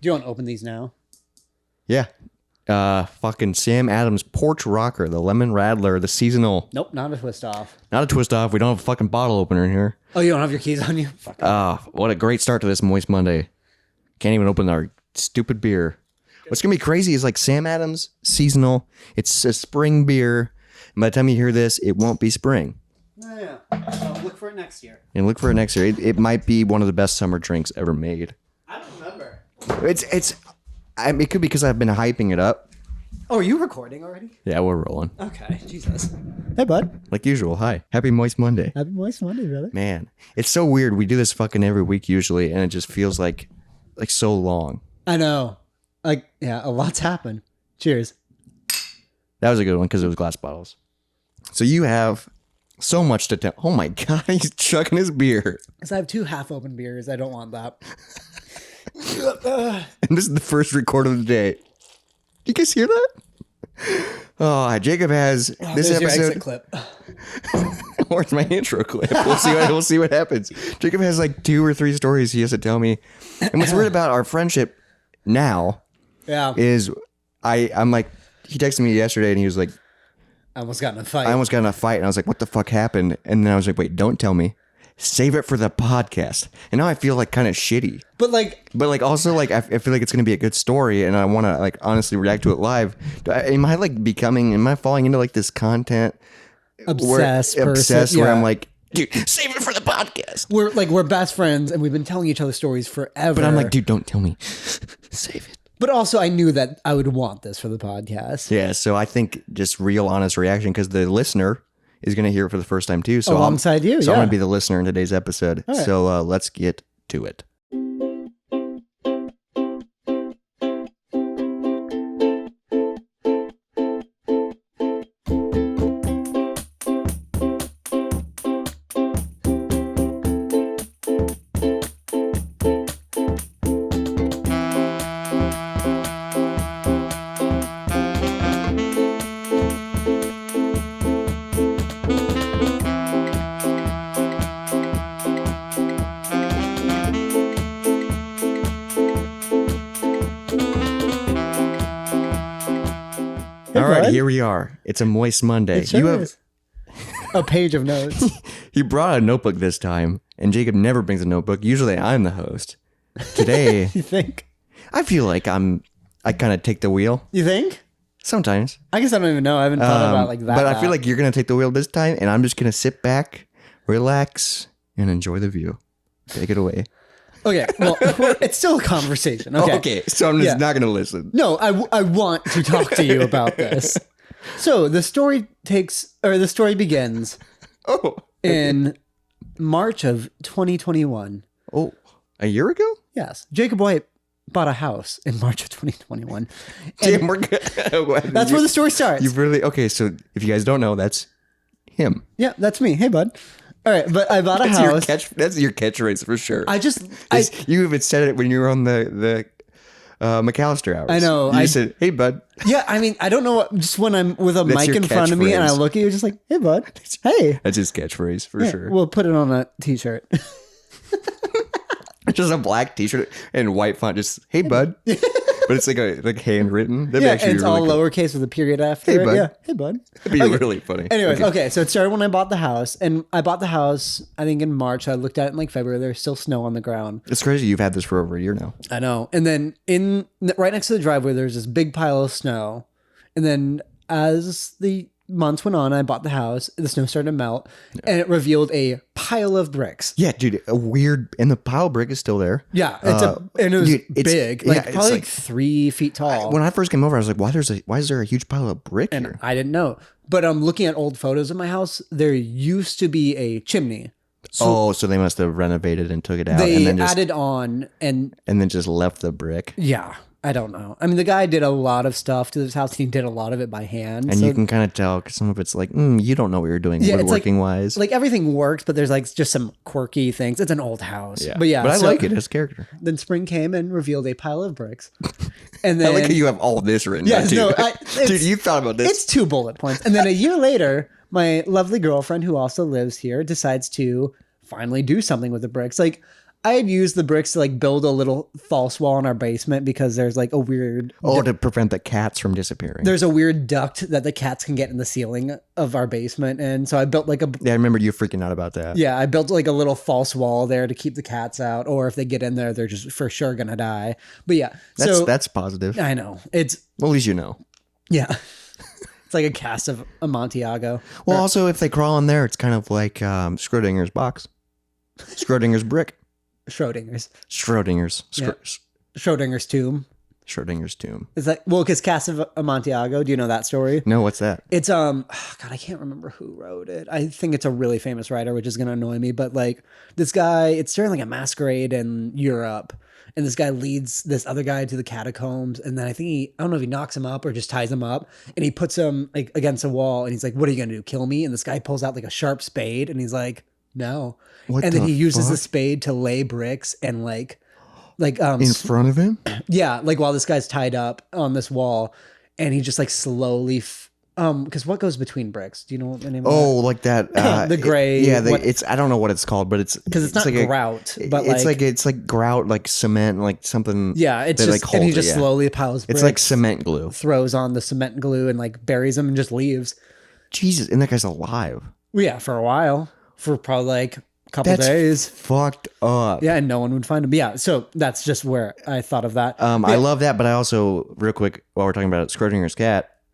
Do you want to open these now? Yeah. Fucking Sam Adams Porch Rocker, the Lemon Rattler, the seasonal. Nope, not a twist off. Not a twist off. We don't have a fucking bottle opener in here. Oh, you don't have your keys on you? Fuck. What a great start to this Moist Monday. Can't even open our stupid beer. What's going to be crazy is like Sam Adams, seasonal. It's a spring beer. And by the time you hear this, it won't be spring. Yeah. So look for it next year. And look for it next year. It might be one of the best summer drinks ever made. I don't remember. It could be because I've been hyping it up. Oh, are you recording already? Yeah, we're rolling. Okay, Jesus. Hey, bud. Like usual. Hi. Happy Moist Monday. Happy Moist Monday, brother. Man, it's so weird. We do this fucking every week usually, and it just feels like so long. I know. Like, yeah, a lot's happened. Cheers. That was a good one because it was glass bottles. So you have so much to tell. Oh my God, he's chugging his beer. Because I have 2 half-open beers. I don't want that. And this is the first record of the day. You guys hear that? Oh, Jacob has this There's your episode. exit clip. Where's my intro clip? We'll see what happens. Jacob has like 2 or 3 stories he has to tell me. And what's weird about our friendship now is I'm like, he texted me yesterday and he was like, I almost got in a fight. and I was like, what the fuck happened? And then I was like, wait, don't tell me. Save it for the podcast. And now I feel like kind of shitty. But also like I feel like it's gonna be a good story, and I want to like honestly react to it live. Am I falling into like this content obsessed where I'm like, dude, save it for the podcast. We're best friends and we've been telling each other stories forever. But I'm like, dude, don't tell me. Save it. But also I knew that I would want this for the podcast. Yeah, so I think just real honest reaction, because the listener is going to hear it for the first time too. So alongside you. So I'm going to be the listener in today's episode. Right. So let's get to it. All right, here we are. It's a Moist Monday. It sure is. A page of notes. You brought a notebook this time, and Jacob never brings a notebook. Usually I'm the host. Today, you think? I feel like I kind of take the wheel. You think? Sometimes. I guess I don't even know. I haven't thought about like that. But I feel like you're going to take the wheel this time, and I'm just going to sit back, relax, and enjoy the view. Take it away. Okay, well, it's still a conversation. Okay, okay, so I'm just not going to listen. No, I want to talk to you about this. So the story begins in March of 2021. Oh, a year ago? Yes. Jacob White bought a house in March of 2021. Damn, we're good. That's where the story starts. Okay, so if you guys don't know, that's him. Yeah, that's me. Hey, bud. All right, but I bought a house. That's your catchphrase for sure. You even said it when you were on the McAllister hours. I know. You said, "Hey, bud." Yeah, I mean, I don't know what. Just when I'm with a mic in front of me and I look at you, just like, "Hey, bud." Hey. That's his catchphrase for sure. We'll put it on a t-shirt. Just a black t-shirt and white font. Just, "Hey, bud." But it's like handwritten. That'd and it's all lowercase with a period after it. Bud. Yeah. Hey, bud. It'd be really funny. Anyways, okay. So it started when I bought the house. And I bought the house, I think, in March. I looked at it in like February. There's still snow on the ground. It's crazy. You've had this for over a year now. I know. And then right next to the driveway, there's this big pile of snow. And then as the months went on, I bought the house. The snow started to melt, and it revealed a pile of bricks. Yeah, dude, and the pile of brick is still there. Yeah, and it was big, probably 3 feet tall. When I first came over, I was like, "Why is there a huge pile of brick here?" I didn't know, but I'm looking at old photos of my house. There used to be a chimney. So they must have renovated and took it out. They and then added on and then just left the brick. Yeah. I don't know. I mean, the guy did a lot of stuff to this house. He did a lot of it by hand. And you can kind of tell because some of it's like, you don't know what you're doing woodworking wise. Like everything works, but there's like just some quirky things. It's an old house. Yeah. But I like it as character. Then spring came and revealed a pile of bricks. And then I like how you have all this written down too. Dude, you thought about this. It's 2 bullet points. And then a year later, my lovely girlfriend who also lives here decides to finally do something with the bricks. Like, I had used the bricks to like build a little false wall in our basement because there's like a weird... to prevent the cats from disappearing. There's a weird duct that the cats can get in the ceiling of our basement. And so I built like a... Yeah, I remember you freaking out about that. Yeah, I built like a little false wall there to keep the cats out. Or if they get in there, they're just for sure going to die. But yeah. That's positive. I know. It's... Well, at least you know. Yeah. It's like a cast of Amontillado. Well, also, if they crawl in there, it's kind of like Schrodinger's box. Schrodinger's brick. Schrodinger's. Schrodinger's tomb. Schrodinger's tomb. Is that because Cast of Amontillado? Do you know that story? No, what's that? It's God, I can't remember who wrote it. I think it's a really famous writer, which is gonna annoy me. But like this guy, it's during like a masquerade in Europe, and this guy leads this other guy to the catacombs, and then I don't know if he knocks him up or just ties him up, and he puts him like against a wall, and he's like, "What are you gonna do? Kill me?" And this guy pulls out like a sharp spade, and he's like, "No." And then he uses the spade to lay bricks and like in front of him. Yeah, like while this guy's tied up on this wall, and he just like slowly. Because what goes between bricks? Do you know what the name? of that? Like that. The gray. It's I don't know what it's called, but it's because it's not like grout, but it's like grout, like cement, like something. Yeah, it's just like and he just slowly piles bricks. It's like cement glue. Throws on the cement glue and like buries them and just leaves. Jesus, and that guy's alive. Well, yeah, for a while, for probably like couple days. Fucked up. Yeah, and no one would find him. Yeah, so that's just where I thought of that. I love that, but I also, real quick, while we're talking about it,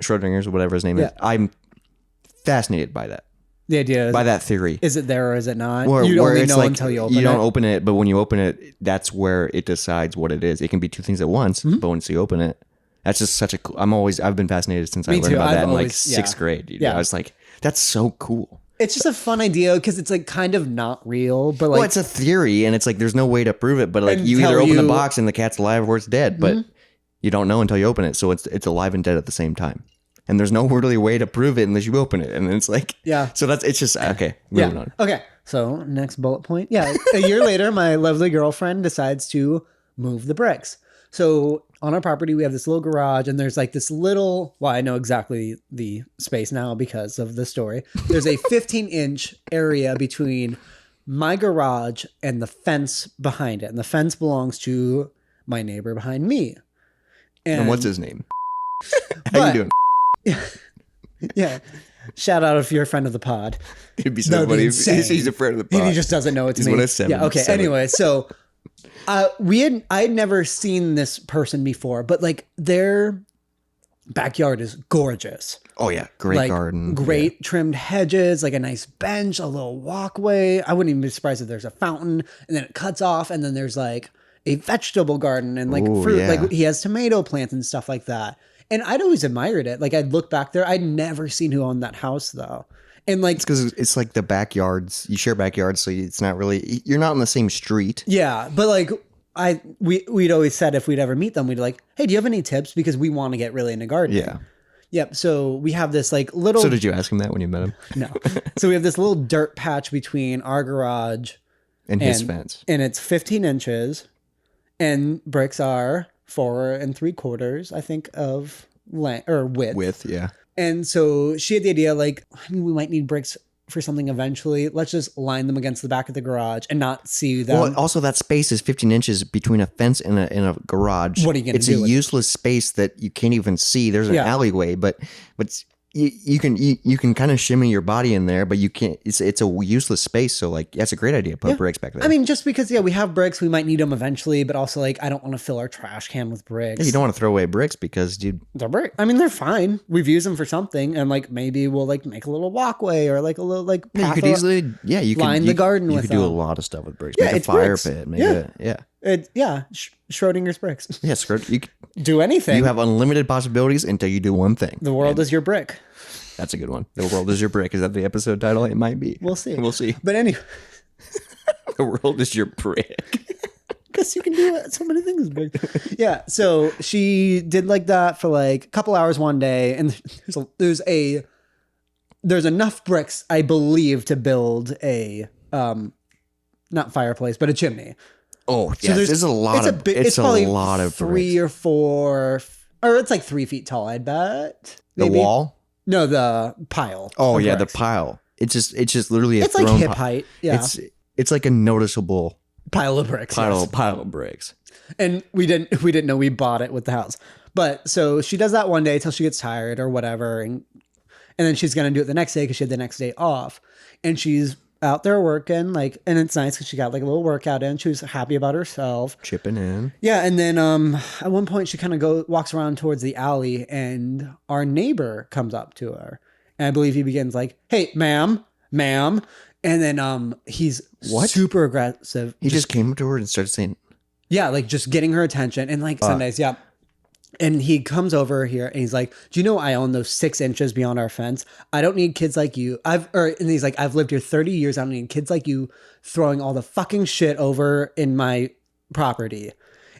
Schrodinger's, whatever his name is, I'm fascinated by that. The idea by that theory. Is it there or is it not? You only know until you open it. You don't open it, but when you open it, that's where it decides what it is. It can be two things at once, but once you open it, that's just such a cool... I've been fascinated since I learned about that in like sixth grade. You know? I was like, that's so cool. It's just a fun idea because it's like kind of not real, but like... Well, it's a theory and it's like there's no way to prove it, but like you either open the box and the cat's alive or it's dead, but you don't know until you open it. So it's alive and dead at the same time. And there's no really way to prove it unless you open it. And it's like... Yeah. So it's just... Okay, moving on. Okay, so next bullet point. Yeah, a year later, my lovely girlfriend decides to move the bricks. So on our property, we have this little garage and there's like this little, well, I know exactly the space now because of the story. There's a 15-inch area between my garage and the fence behind it. And the fence belongs to my neighbor behind me. And what's his name? How you doing? Yeah. Shout out if you're a friend of the pod. It'd be so funny if he's a friend of the pod. He just doesn't know it's me. He's 1 Yeah, okay. Anyway, so... I had never seen this person before, but like their backyard is gorgeous. Oh yeah, great garden, great trimmed hedges, like a nice bench, a little walkway. I wouldn't even be surprised if there's a fountain, and then it cuts off, and then there's like a vegetable garden and like fruit. Yeah. Like he has tomato plants and stuff like that. And I'd always admired it. Like I'd look back there. I'd never seen who owned that house though. And like, it's because it's like the backyards, you share backyards. So it's not really, you're not on the same street. Yeah. But like we'd always said if we'd ever meet them, we'd like, hey, do you have any tips? Because we want to get really into gardening. Yeah. Yep. So we have this like little. So did you ask him that when you met him? No. So we have this little dirt patch between our garage and his fence. And it's 15 inches and bricks are 4 3/4, I think, of length or width. Width. Yeah. And so she had the idea, like, I mean, we might need bricks for something eventually. Let's just line them against the back of the garage and not see them. Well, also that space is 15 inches between a fence and a garage. What are you going to do? It's a useless space that you can't even see. There's an alleyway, but you can kind of shimmy your body in there, but you can't. It's a useless space. So like, that's a great idea. Put bricks back there. I mean, just because we have bricks, we might need them eventually, but also like I don't want to fill our trash can with bricks. Yeah, you don't want to throw away bricks because they're brick. I mean, they're fine. We've used them for something, and like maybe we'll like make a little walkway or like a little like path. You could easily line the garden with. You could do a lot of stuff with bricks. Make a fire pit. Schrodinger's bricks. Yeah, you can do anything. You have unlimited possibilities until you do one thing. The world is your brick. That's a good one. The world is your brick. Is that the episode title? It might be. We'll see. We'll see. But anyway. The world is your brick. Because you can do so many things big. Yeah. So she did like that for like a couple hours one day. And there's enough bricks, I believe, to build a, not fireplace, but a chimney. Oh, yeah. So there's a lot of, it's a lot of 3 or 4, or it's like 3 feet tall, I bet. Maybe. The wall? No, the pile. Oh yeah, bricks. The pile. It's just literally it's like hip height. Yeah. It's like a noticeable Pile of bricks. Pile Yes. of bricks. And we didn't know we bought it with the house. But so she does that one day till she gets tired or whatever. And then she's going to do it the next day because she had the next day off. And she's out there working, like, and it's nice because she got like a little workout in. She was happy about herself. Chipping in. Yeah. And then at one point she kind of walks around towards the alley and our neighbor comes up to her. And I believe he begins like, hey, ma'am. And then he's super aggressive. He just came up to her and started saying, yeah, like just getting her attention. And like Sundays, yeah. And he comes over here and he's like, do you know I own those 6 inches beyond our fence? I don't need kids like you. And he's like, I've lived here 30 years. I don't need kids like you throwing all the fucking shit over in my property.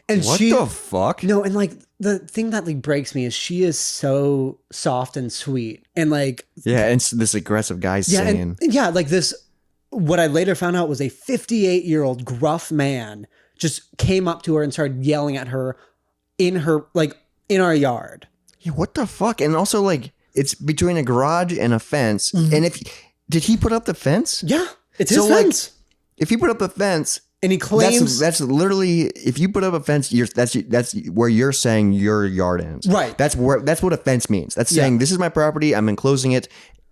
And what the fuck? No, and like the thing that like breaks me is she is so soft and sweet. And like, yeah, and this aggressive guy saying, like this, what I later found out was a 58-year-old gruff man just came up to her and started yelling at her in our yard. Yeah, what the fuck? And also, like, it's between a garage and a fence. Mm-hmm. And did he put up the fence? Yeah, it's his fence. Like, if he put up a fence, and he claims that's literally, if you put up a fence, that's where you're saying your yard ends. Right. That's what a fence means. That's saying this is my property. I'm enclosing it.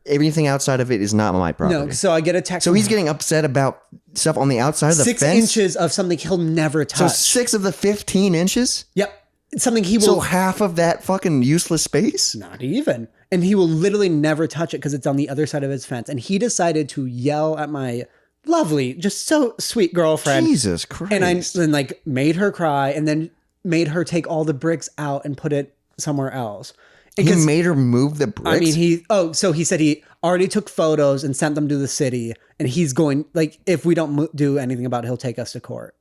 Everything outside of it is not my property. No, so I get a text. So he's getting upset about stuff on the outside of the fence. 6 inches of something he'll never touch. So 6 of the 15 inches? Yep. It's something he will. So half of that fucking useless space? Not even. And he will literally never touch it because it's on the other side of his fence. And he decided to yell at my lovely, just so sweet girlfriend. Jesus Christ. And I then like made her cry and then made her take all the bricks out and put it somewhere else. He made her move the bricks? I mean, so he said he already took photos and sent them to the city. And he's going, like, if we don't do anything about it, he'll take us to court.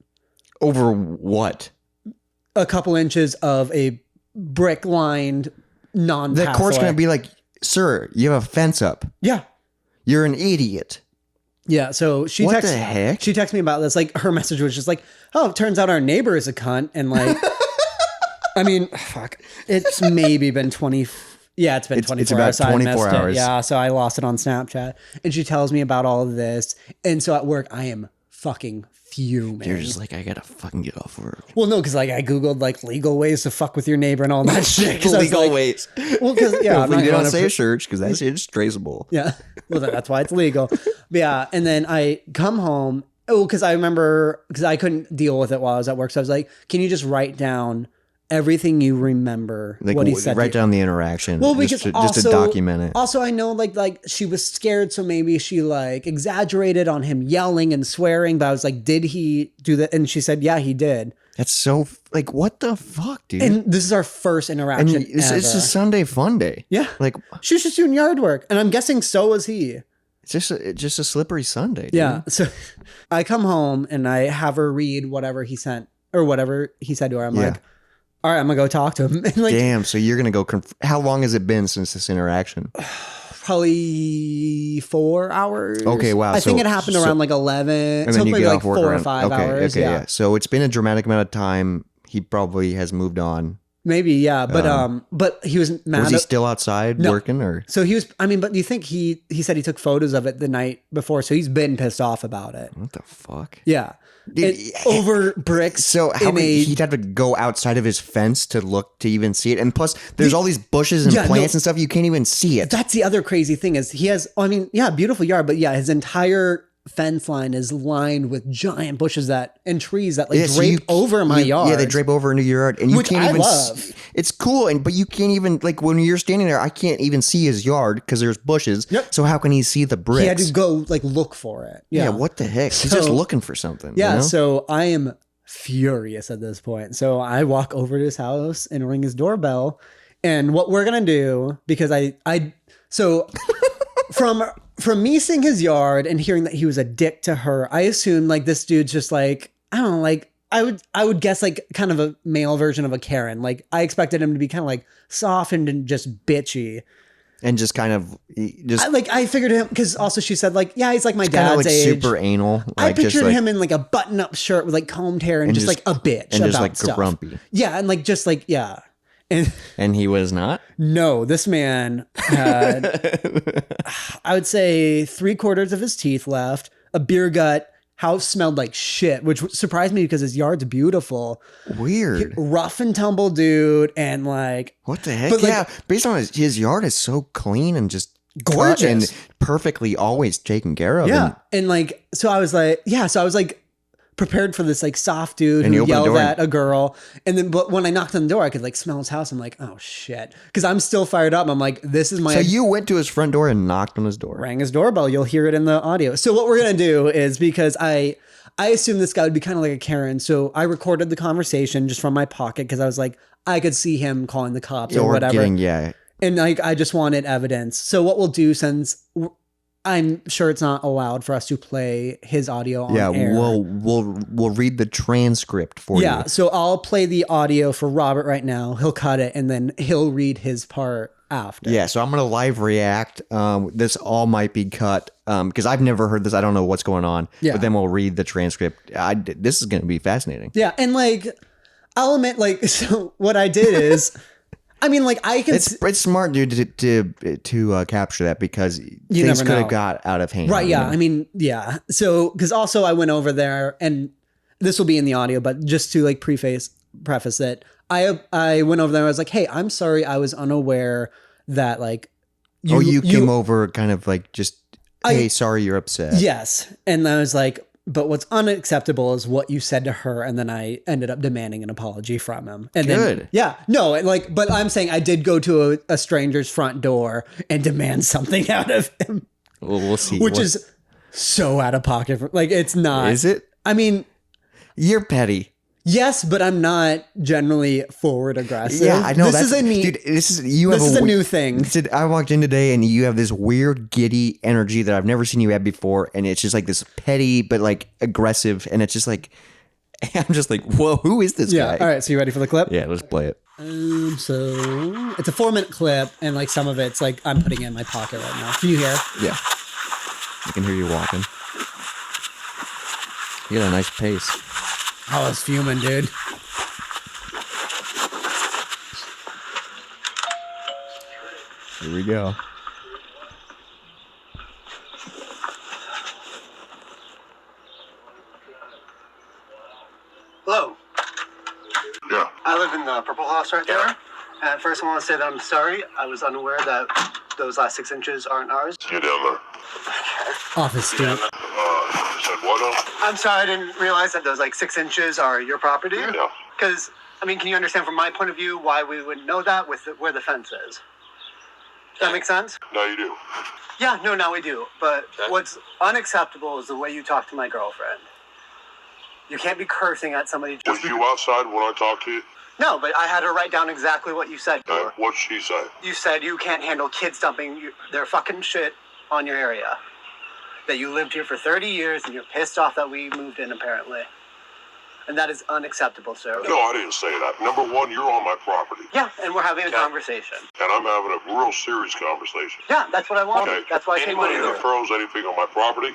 Over what? A couple inches of a brick-lined non-pathway. The court's going to be like, sir, you have a fence up. Yeah. You're an idiot. Yeah, so she what the heck? She texted me about this. Like, her message was just like, oh, it turns out our neighbor is a cunt. And like... I mean, fuck. It's maybe been 20. Yeah, it's been 24 it's about hours. 24 hours. Yeah, so I lost it on Snapchat. And she tells me about all of this. And so at work, I am fucking fuming. You're just like, I gotta fucking get off work. Well, no, because like I Googled like legal ways to fuck with your neighbor and all that shit. Legal ways. Well, because, yeah. Hopefully you don't say a church because that shit's traceable. Yeah. Well, that's why it's legal. But yeah. And then I come home. Oh, because I remember, because I couldn't deal with it while I was at work. So I was like, can you just write down everything you remember, like, what he said? Write down the interaction. Well, because just to document it. Also, I know like she was scared, so maybe she like exaggerated on him yelling and swearing. But I was like, did he do that? And she said, yeah, he did. That's so like, what the fuck, dude? And this is our first interaction. And it's a Sunday fun day. Yeah, like she was just doing yard work, and I'm guessing so was he. It's just a slippery Sunday. Dude. Yeah. So I come home and I have her read whatever he sent or whatever he said to her. I'm like, all right, I'm gonna go talk to him. And like, damn. So you're gonna go. How long has it been since this interaction? Probably 4 hours. Okay, wow. I think it happened around like 11. And so then you maybe get like off work 4 or around 5 hours. Okay, yeah. yeah. So it's been a dramatic amount of time. He probably has moved on. Maybe, yeah. But he was mad. Was he still outside working or? So he was, I mean, but do you think he said he took photos of it the night before, so he's been pissed off about it. What the fuck? Yeah. Dude, over bricks. So how he'd have to go outside of his fence to even see it, and plus there's all these bushes and plants and stuff, you can't even see it. That's the other crazy thing is he has. I mean, yeah, beautiful yard, but yeah, his entire fence line is lined with giant bushes and trees that like drape over my yard. Yeah, they drape over into your yard, and you can't even. Love. It's cool, but you can't even like when you're standing there. I can't even see his yard because there's bushes. Yep. So how can he see the bricks? He had to go like look for it. Yeah. What the heck? He's just looking for something. Yeah. You know? So I am furious at this point. So I walk over to his house and ring his doorbell, and what we're gonna do because so from me seeing his yard and hearing that he was a dick to her, I assumed like this dude's just like, I don't know, like I would guess like kind of a male version of a Karen. Like I expected him to be kind of like softened and just bitchy. And just kind of I figured him because also she said like, yeah, he's like my dad's like age. Super anal. I pictured him in like a button-up shirt with like combed hair and just like a bitch and about just like stuff. grumpy. Yeah, and like just like yeah. And he was not? No, this man had, I would say 3/4 of his teeth left, a beer gut, house smelled like shit, which surprised me because his yard's beautiful. Weird. Rough and tumble dude, and like what the heck? But, like, yeah, based on his yard is so clean and just gorgeous and perfectly always taken care of. Yeah, and like so I was like prepared for this like soft dude And you who opened the yelled door at a girl, and then but when I knocked on the door, I could like smell his house. I'm like, oh shit, because I'm still fired up. I'm like, this is my. So you went to his front door and knocked on his door. Rang his doorbell. You'll hear it in the audio. So what we're gonna do is because I assumed this guy would be kind of like a Karen, so I recorded the conversation just from my pocket because I was like, I could see him calling the cops or whatever. And like I just wanted evidence. So what we'll do, since I'm sure it's not allowed for us to play his audio on air. we'll read the transcript for you. Yeah, so I'll play the audio for Robert right now. He'll cut it and then he'll read his part after. Yeah, so I'm gonna live react. This all might be cut because I've never heard this. I don't know what's going on. Yeah. But then we'll read the transcript. This is gonna be fascinating. Yeah, and like I'll admit, like, so what I did is. I mean, like I can. It's smart, dude, to capture that because things could have got out of hand. Right? Yeah. I mean, yeah. So, because also I went over there, and this will be in the audio, but just to like preface that, I went over there. And I was like, hey, I'm sorry, I was unaware that like. You came over, kind of like just, hey, sorry, you're upset. Yes, and I was like. But what's unacceptable is what you said to her, and then I ended up demanding an apology from him. And Good. Then, yeah, no, like, but I'm saying I did go to a stranger's front door and demand something out of him. Well, we'll see. Which is so out of pocket. Like, it's not. Is it? I mean, you're petty. Yes, but I'm not generally forward aggressive. Yeah, I know. This is a neat. This is a new thing. I walked in today and you have this weird giddy energy that I've never seen you have before, and it's just like this petty but like aggressive, and it's just like I'm just like, whoa, who is this guy? All right, so you ready for the clip? Yeah, let's play it. So it's a 4-minute clip, and like some of it's like I'm putting it in my pocket right now. Can you hear? Yeah, I can hear you walking. You got a nice pace. I was fuming, dude. Here we go. Hello. Yeah. I live in the purple house right there. And first I want to say that I'm sorry. I was unaware that those last 6 inches aren't ours. You down there? Office, dude. You said what now? I'm sorry, I didn't realize that those like 6 inches are your property. Yeah. Because, I mean, can you understand from my point of view why we wouldn't know that with where the fence is? Does that make sense? Now you do. Yeah, no, now we do. But what's unacceptable is the way you talk to my girlfriend. You can't be cursing at somebody. Was you outside when I talked to you? No, but I had her write down exactly what you said. What'd she say? You said you can't handle kids dumping their fucking shit on your area. That you lived here for 30 years and you're pissed off that we moved in, apparently. And that is unacceptable, sir. No, I didn't say that. Number one, you're on my property. Yeah, and we're having a conversation. And I'm having a real serious conversation. Yeah, that's what I wanted. Okay. That's why I came over Anybody here. that throws anything on my property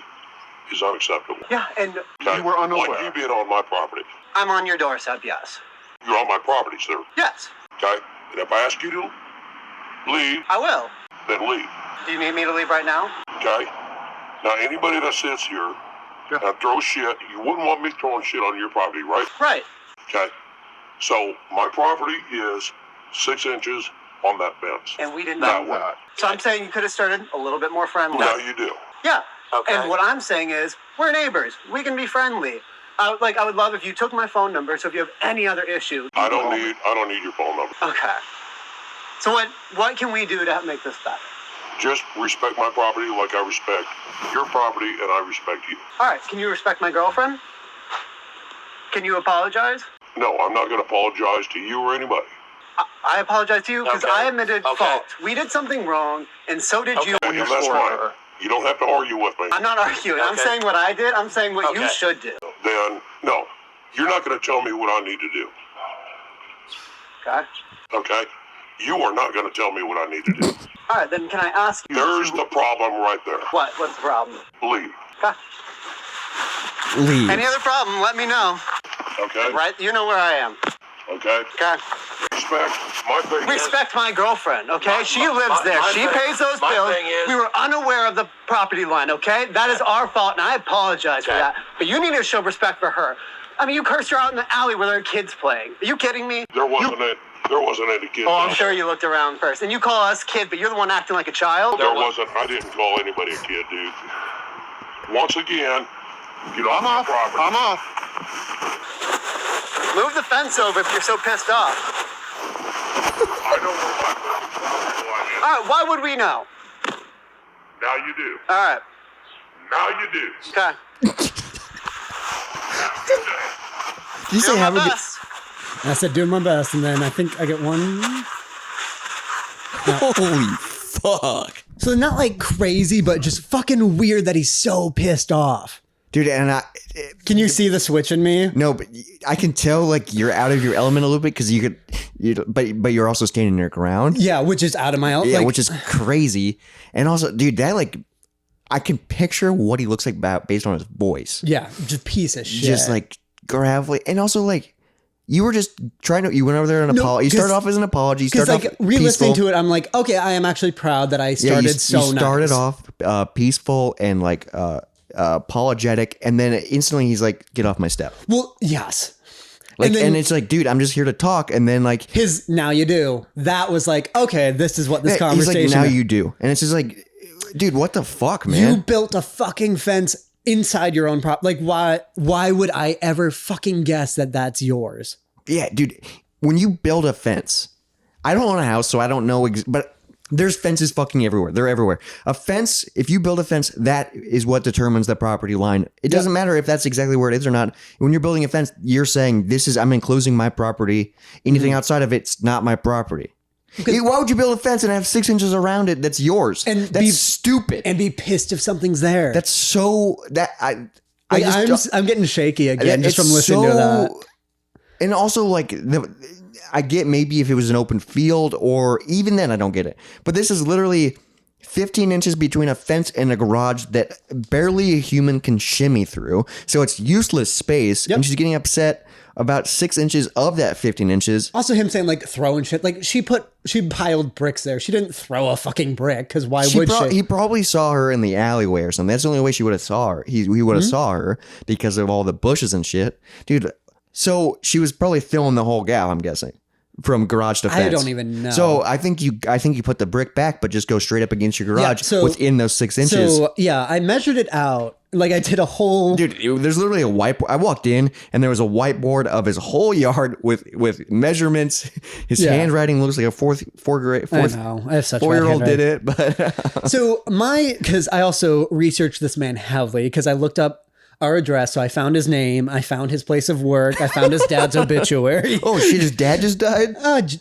is unacceptable. Yeah, and Okay? you were unaware. Like you being on my property. I'm on your doorstep, yes. You're on my property, sir. Yes, Okay? And if I ask you to leave, I will. then leave. Do you need me to leave right now? Okay? Now, anybody that sits here and throws shit, you wouldn't want me throwing shit on your property, right? Right. Okay? So, my property is 6 inches on that fence. And we didn't That know way. that. So I'm saying you could have started a little bit more friendly. Now you do. Yeah. Okay. And what I'm saying is, we're neighbors. We can be friendly. I would love if you took my phone number, so if you have any other issue. I don't need your phone number. Okay. So what can we do to make this better? Just respect my property like I respect your property, and I respect you. All right. Can you respect my girlfriend? Can you apologize? No, I'm not going to apologize to you or anybody. I apologize to you because Okay. I admitted Okay. fault. We did something wrong, and so did you when And you that's swore fine. at her. You don't have to argue with me. I'm not arguing. I'm Okay. saying what I did. I'm saying what you Okay. should do. Then, no, you're not going to tell me what I need to do. Okay? Okay? You are not going to tell me what I need to do. All right, then can I ask you? There's the problem right there. What? What's the problem? Leave. Okay. Leave. Any other problem, let me know. Okay? Right? You know where I am. Okay? Okay? respect. My thing Respect my girlfriend, okay? She lives my there. She thing- pays those my bills. thing is- We were unaware of the property line, okay? That is our fault, and I apologize for that. But you need to show respect for her. I mean, you cursed her out in the alley where there are kids playing. Are you kidding me? there wasn't any kids. Oh, I'm out sure there. you looked around first. And you call us kids, but you're the one acting like a child? I didn't call anybody a kid, dude. Once again, get off I'm my off. property. I'm off. Move the fence over if you're so pissed off. I know where my property line All right, why would we know? is. Now you do. All right, Now you do. okay. Did you say Doing my have a good... best. I said doing my best, and then I think I get one. Holy fuck. So not like crazy, but just fucking weird that he's so pissed off. Dude, and Can you see the switch in me? no, but I can tell like you're out of your element a little bit because but you're also standing your ground. Yeah, which is out of my Yeah, like, which is crazy. And also, dude, that like, I can picture what he looks like based on his voice. yeah, just piece of shit. Just like gravelly. And also like, you were just you went over there and No, you started 'cause- off as an apology. You because started like off re-listening peaceful. to it, I'm like, okay, I am actually proud that I started you so started nice. off peaceful and like apologetic, and then instantly he's like, "Get off my step!" Well, yes. Like, and and, then it's like, dude, I'm just here to talk, and then like, his now you do. That was like, okay, this is what this he's conversation. like, "Now is. you do," and it's just like, dude, what the fuck, You man? built a fucking fence inside your own prop. Like, why would I ever fucking guess that that's yours? Yeah, dude, when you build a fence, I don't own a house, so I don't know, but there's fences fucking everywhere. They're everywhere. A fence, if you build a fence, that is what determines the property line. It doesn't matter if that's exactly where it is or not. When you're building a fence, you're saying, I'm enclosing my property. Anything outside of it's not my property. Why would you build a fence and have 6 inches around it that's yours? And that's stupid. And be pissed if something's there. That's so that Like, I'm getting shaky again just from listening to that. And also, like, I get maybe if it was an open field, or even then I don't get it. But this is literally 15 inches between a fence and a garage that barely a human can shimmy through. So it's useless space. Yep. And she's getting upset about 6 inches of that 15 inches. Also, him saying like throwing shit. Like she piled bricks there. She didn't throw a fucking brick because why would she? He probably saw her in the alleyway or something. That's the only way she would have saw her. He would have saw her because of all the bushes and shit. Dude, so she was probably filling the whole gap, I'm guessing. From garage to fence. I don't even know. So I think you put the brick back, but just go straight up against your garage so- within those 6 inches. So yeah, I measured it out. Like I did a whole. Dude, there's literally a whiteboard. I walked in and there was a whiteboard of his whole yard with measurements. His Yeah. handwriting looks like a fourth I know. I have such bad 4-year-old did handwriting. it, but So because I also researched this man heavily because I looked up our address. So I found his name. I found his place of work. I found his dad's obituary. oh shit, his dad just died.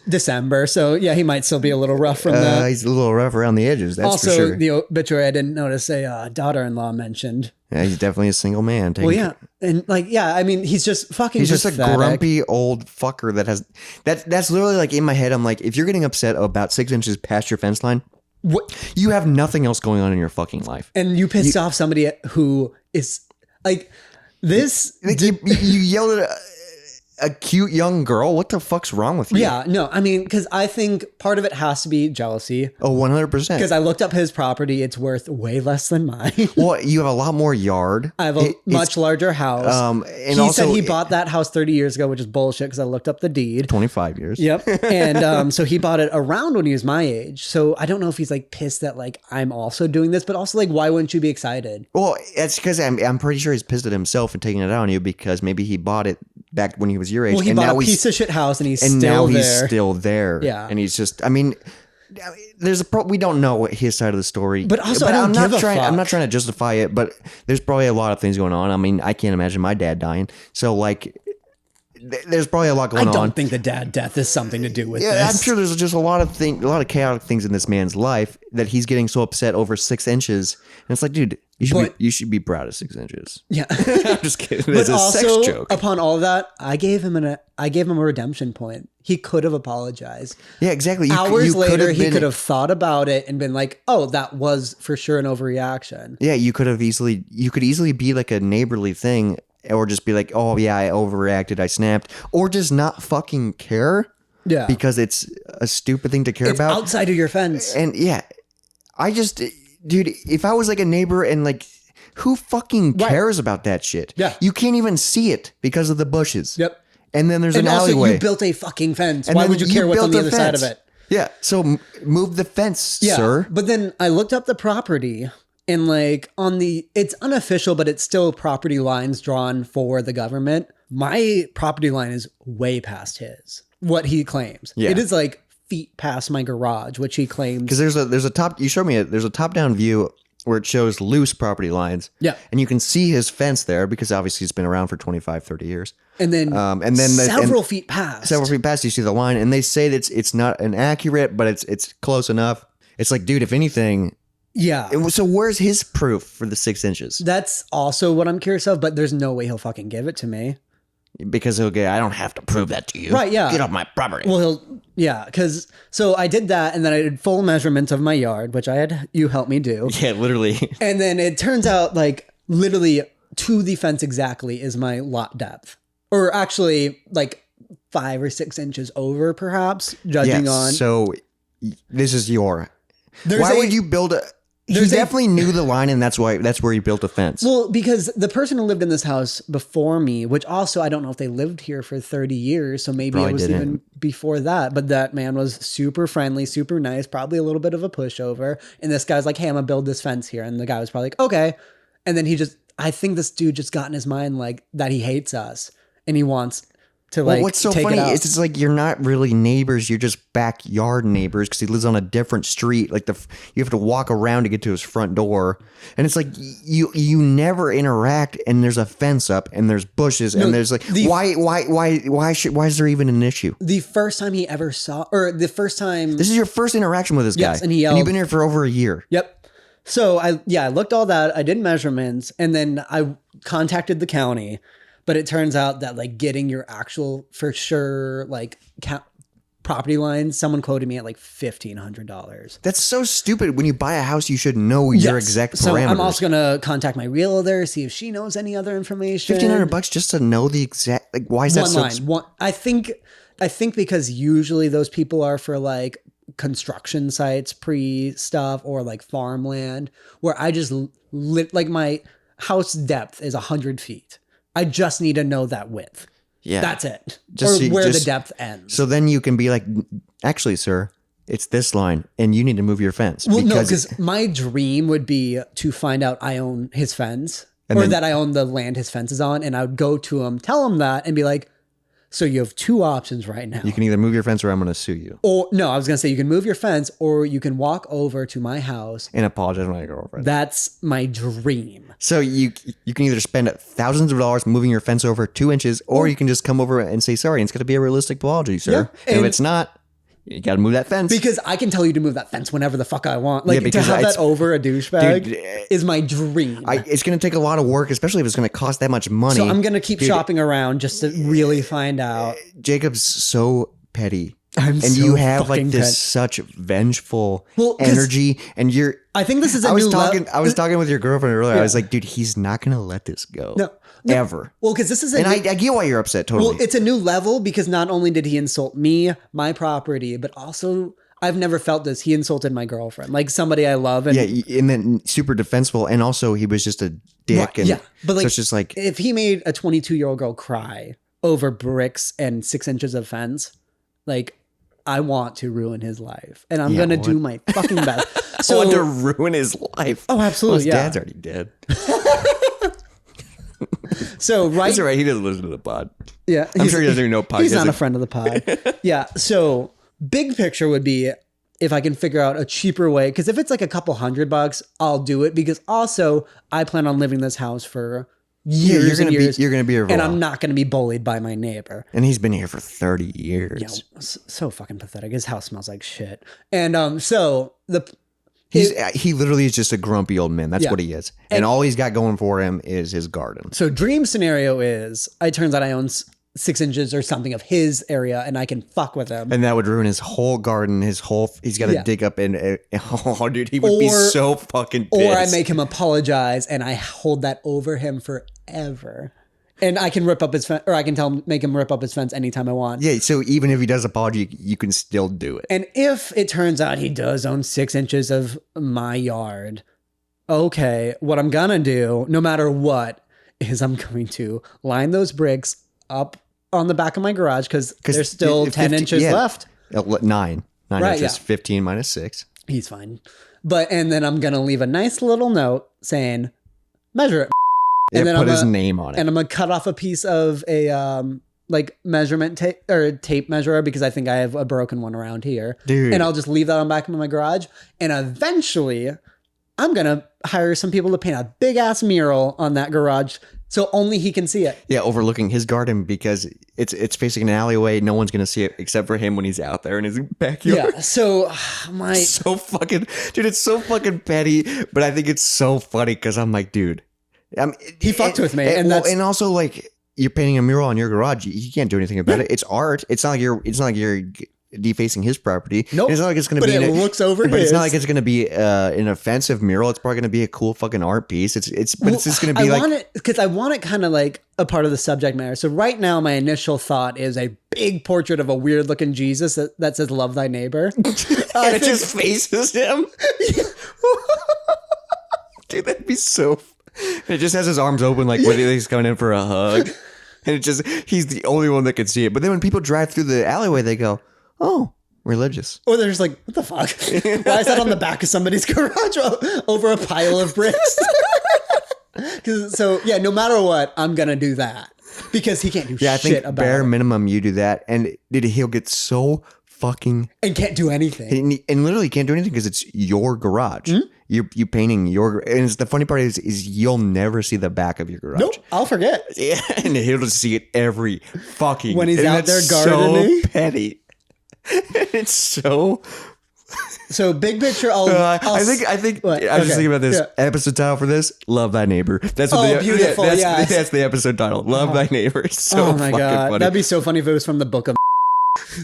December. So yeah, he might still be a little rough from that. He's a little rough around the edges. That's Also, for sure. the obituary I didn't notice a daughter-in-law mentioned. Yeah, he's definitely a single man. Well, yeah, and like, yeah, I mean, he's just fucking. He's just a pathetic. grumpy old fucker that has that's literally like in my head. I'm like, if you're getting upset about 6 inches past your fence line, What, you have nothing else going on in your fucking life. and you pissed off somebody who is like this. Like, you yelled at a cute young girl. What the fuck's wrong with you? Yeah, no, I mean, because I think part of it has to be jealousy. Oh, 100%. Because I looked up his property; it's worth way less than mine. Well, you have a lot more yard. I have a much larger house. And he also, said he bought that house 30 years ago, which is bullshit because I looked up the deed. 25 years. Yep. And so he bought it around when he was my age. So I don't know if he's like pissed that like I'm also doing this, but also like, why wouldn't you be excited? Well, it's because I'm pretty sure he's pissed at himself and taking it out on you because maybe he bought it back when he was your age. Well, he and bought now a piece of shit house and he's still now there. he's still there. Yeah. And he's just, I mean, there's we don't know what his side of the story. But also, I don't I'm give not a trying. fuck. I'm not trying to justify it, but there's probably a lot of things going on. I mean, I can't imagine my dad dying. So like, there's probably a lot going I on. don't think the dad death has something to do with Yeah, this. I'm sure there's just a lot of chaotic things in this man's life that he's getting so upset over 6 inches. And it's like, dude, you should be proud of 6 inches. Yeah. I'm just kidding. But It's a also, sex joke. upon all of that, I gave him a redemption point. He could have apologized. Yeah, exactly. Hours later, he been- could have thought about it and been like, "Oh, that was for sure an overreaction." Yeah, you could easily be like a neighborly thing, or just be like, oh yeah, I overreacted, I snapped, or just not fucking care. Yeah. Because it's a stupid thing to care It's about. outside of your fence. And yeah, dude, if I was like a neighbor and like, who fucking cares about that shit? Yeah. You can't even see it because of the bushes. Yep. And then there's an also, alleyway. you built a fucking fence. And Why then would you care what's on built the a other side of fence. it? Yeah. So move the fence, Yeah. sir. But then I looked up the property and like it's unofficial, but it's still property lines drawn for the government. My property line is way past his, what he claims. Yeah. It is like feet past my garage, which he claims. Because there's a top. You showed me there's a top down view where it shows loose property lines. Yeah. And you can see his fence there because obviously it's been around for 25, 30 years. And then, several feet past. Several feet past, you see the line, and they say that it's not an accurate, but it's close enough. It's like, dude, if anything. Yeah. So where's his proof for the 6 inches? That's also what I'm curious of, but there's no way he'll fucking give it to me. Because I don't have to prove that to you. Right, yeah. Get off my property. Well, so I did that, and then I did full measurements of my yard, which you helped me do. Yeah, literally. And then it turns out like literally to the fence exactly is my lot depth. Or actually like 5 or 6 inches over perhaps, judging on. So this is why There's would you build a... He definitely knew the line, and that's where he built a fence. Well, because the person who lived in this house before me, which also I don't know if they lived here for 30 years, so maybe Probably it was didn't. even before that. But that man was super friendly, super nice, probably a little bit of a pushover. And this guy's like, "Hey, I'm gonna build this fence here," and the guy was probably like, "Okay." And then I think this dude just got in his mind like that he hates us and he wants to like. What's so take funny it out. is it's like you're not really neighbors; you're just backyard neighbors because he lives on a different street. Like you have to walk around to get to his front door, and it's like you never interact. And there's a fence up, and there's bushes, and there's like why is there even an issue? The first time he ever saw, or the first time. This is your first interaction with this guy, Yes, and he yelled- you've been here for over a year. Yep. So I looked all that. I did measurements, and then I contacted the county. But it turns out that like getting your actual for sure like property lines, someone quoted me at like $1,500. That's so stupid. When you buy a house, you should know your exact parameters. So I'm also gonna contact my realtor, see if she knows any other information. $1,500 just to know the exact, like, why is that so? One. I think because usually those people are for like construction sites, pre-stuff, or like farmland, where I just like my house depth is 100 feet. I just need to know that width. Yeah. That's it. Just or where just- the depth ends. So then you can be like, actually, sir, it's this line, and you need to move your fence. Well, no, because my dream would be to find out I own his fence, or that I own the land his fence is on, and I would go to him, tell him that, and be like, so you have 2 options right now. you can either move your fence or I'm going to sue you. Or no, I was going to say you can move your fence, or you can walk over to my house. And apologize to my girlfriend. That's my dream. So you can either spend thousands of dollars moving your fence over 2 inches, or you can just come over and say sorry. And it's going to be a realistic apology, sir. Yeah, And if and- it's not, you got to move that fence. Because I can tell you to move that fence whenever the fuck I want. Like, to because have it's- that over a douchebag Dude, is my dream. It's going to take a lot of work, especially if it's going to cost that much money. So I'm going to keep shopping around just to really find out. Jacob's so petty. I'm and so you have like fucking this petty. such vengeful 'Cause energy, and you're. I think this is a I was new talking. level. I was talking with your girlfriend earlier. Yeah. I was like, dude, he's not going to let this go. No. Ever. Well, because this is a And new, I get why you're upset. Totally. well, it's a new level because not only did he insult me, my property, but also I've never felt this. He insulted my girlfriend, like somebody I love. And yeah, and then super defensible, and also he was just a dick. Right, And yeah, but like, so it's just like, if he made a 22-year-old girl cry over bricks and 6 inches of fence, like I want to ruin his life, and I'm gonna do my fucking best. I want to ruin his life. Oh, absolutely, His yeah. dad's already dead. So That's all right. He doesn't listen to the pod. Yeah, I'm sure he doesn't even know podcast. He's not a friend of the pod. Yeah. So big picture would be if I can figure out a cheaper way, because if it's like a couple $100, I'll do it. Because also I plan on living in this house for years you're gonna and years. you're gonna be here for a and while. I'm not going to be bullied by my neighbor. And he's been here for 30 years. Yeah, so fucking pathetic. His house smells like shit. And so He literally is just a grumpy old man. That's Yeah. what he is. And all he's got going for him is his garden. So dream scenario is it turns out I own 6 inches or something of his area and I can fuck with him. And that would ruin his whole garden, he's got to Yeah. dig up and, oh dude, he would be so fucking pissed. Or I make him apologize and I hold that over him forever. And I can rip up his fence, or I can make him rip up his fence anytime I want. Yeah, so even if he does apology, you can still do it. And if it turns out he does own 6 inches of my yard, okay, what I'm gonna do, no matter what, is I'm going to line those bricks up on the back of my garage because there's still 10 inches left. 9 Right, inches, yeah. 15 minus 6. He's fine. And then I'm gonna leave a nice little note saying, measure it. And then put his name on it. And I'm gonna cut off a piece of a like measurement tape or tape measure because I think I have a broken one around here. Dude. And I'll just leave that on the back of my garage. And eventually I'm gonna hire some people to paint a big ass mural on that garage so only he can see it. Yeah, overlooking his garden because it's facing an alleyway. No one's gonna see it except for him when he's out there in his backyard. Yeah. So so fucking dude, it's so fucking petty, but I think it's so funny because I'm like, dude. He fucked with me, and also like you're painting a mural on your garage. You can't do anything about it. It's art. It's not like you're defacing his property. Nope. It's not like it's going to be. But it looks over. But his. it's not like it's going to be an offensive mural. It's probably going to be a cool fucking art piece. It's just going to be I want it kind of like a part of the subject matter. So right now, my initial thought is a big portrait of a weird looking Jesus that says "Love thy neighbor." It just faces him. Dude, that'd be so. It just has his arms open like when he's coming in for a hug. And he's the only one that can see it. But then when people drive through the alleyway, they go, oh, religious. Or they're just like, what the fuck? Why is that on the back of somebody's garage over a pile of bricks? So, yeah, no matter what, I'm going to do that. Because he can't do shit about it. Yeah, I think bare minimum you do that. And he'll get so fucking... And can't do anything. And literally can't do anything because it's your garage. Mm-hmm. You painting your... And the funny part is you'll never see the back of your garage. Nope, I'll forget. Yeah, and he'll just see it every fucking... When he's out there gardening. So petty. It's so... So big picture, I think I was just thinking about this episode title for this. Love thy neighbor. That's what beautiful. That's the episode title. Love thy neighbor. It's so my god, funny. That'd be so funny if it was from the book of.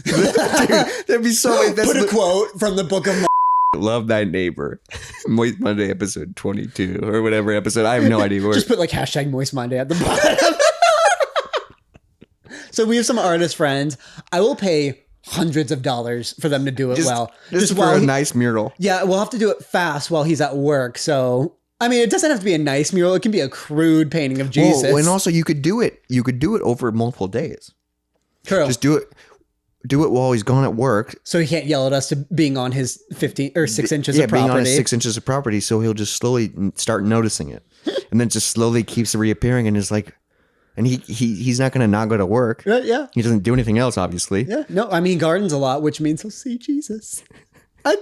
Dude, that'd be so. Put a quote from the book of. Love thy neighbor. Moist Monday episode 22 or whatever episode. I have no idea. Just put like hashtag Moist Monday at the bottom. So we have some artist friends. I will pay hundreds of dollars for them to do it well. Just for a nice mural. Yeah, we'll have to do it fast while he's at work. So, I mean, it doesn't have to be a nice mural. It can be a crude painting of Jesus. Oh, and also you could do it. You could do it over multiple days. True. Just do it while he's gone at work. So he can't yell at us to being on his 15 or 6 inches of property. Being on his 6 inches of property. So he'll just slowly start noticing it. And then just slowly keeps reappearing and is like, and he's not going to not go to work. Yeah. He doesn't do anything else, obviously. Yeah. No, I mean, he gardens a lot, which means he'll see Jesus.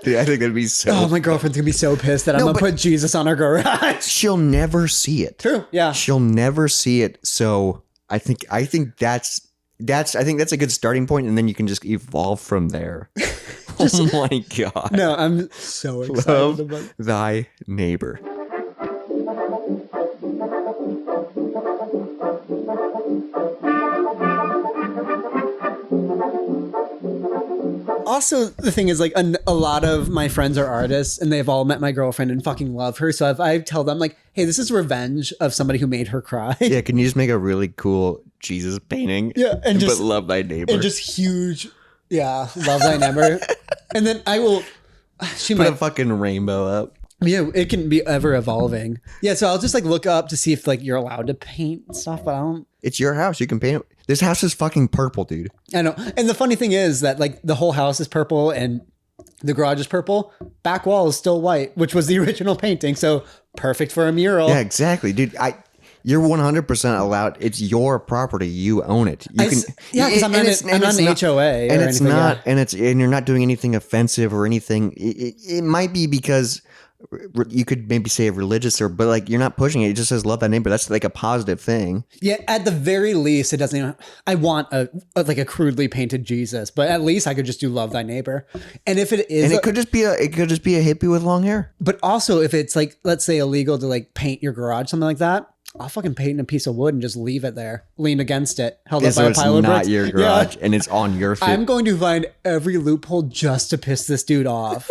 Dude, I think that'd be so... Oh, my girlfriend's going to be so pissed that I'm going to put Jesus on her garage. She'll never see it. True, yeah. She'll never see it. So I think that's a good starting point, and then you can just evolve from there. Oh my God. No, I'm so excited Love about thy neighbor. Also, the thing is, like, a lot of my friends are artists, and they've all met my girlfriend and fucking love her. So if I tell them, like, hey, this is revenge of somebody who made her cry. Yeah, can you just make a really cool Jesus painting? Yeah, and just love thy neighbor. And just huge, love thy neighbor. And then I will... Put a fucking rainbow up. Yeah, it can be ever evolving. Yeah, so I'll just like look up to see if like you're allowed to paint stuff, but I don't. It's your house. You can paint it. This house is fucking purple, dude. I know. And the funny thing is that like the whole house is purple and the garage is purple. Back wall is still white, which was the original painting. So perfect for a mural. Yeah, exactly, dude. You're 100% allowed. It's your property. You own it. You can. Yeah, because I'm not an HOA, and it's not, and you're not doing anything offensive or anything. It might be because you could maybe say religious but like you're not pushing it. It just says love thy neighbor. That's like a positive thing. Yeah, at the very least, it doesn't even, I want a crudely painted Jesus, but at least I could just do love thy neighbor. And if it is, and it could just be a hippie with long hair. But also if it's like, let's say illegal to like paint your garage, something like that, I'll fucking paint in a piece of wood and just leave it there, lean against it, held up by a pile of bricks. It's not your garage, and it's on your feet. I'm going to find every loophole just to piss this dude off.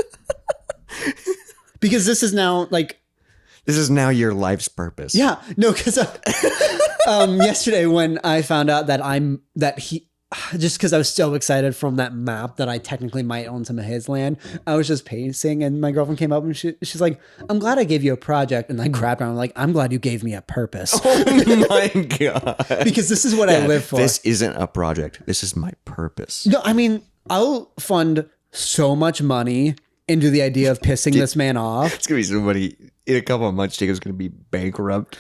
Because this is now like... This is now your life's purpose. Yeah. No, because... yesterday when I found out that he just because I was so excited from that map that I technically might own some of his land, I was just pacing, and my girlfriend came up and she's like, "I'm glad I gave you a project," and I grabbed her. I'm like, "I'm glad you gave me a purpose." Oh my God! Because this is what I live for. This isn't a project. This is my purpose. No, I mean, I'll fund so much money into the idea of pissing this man off. It's gonna be somebody in a couple of months. Jacob's gonna be bankrupt,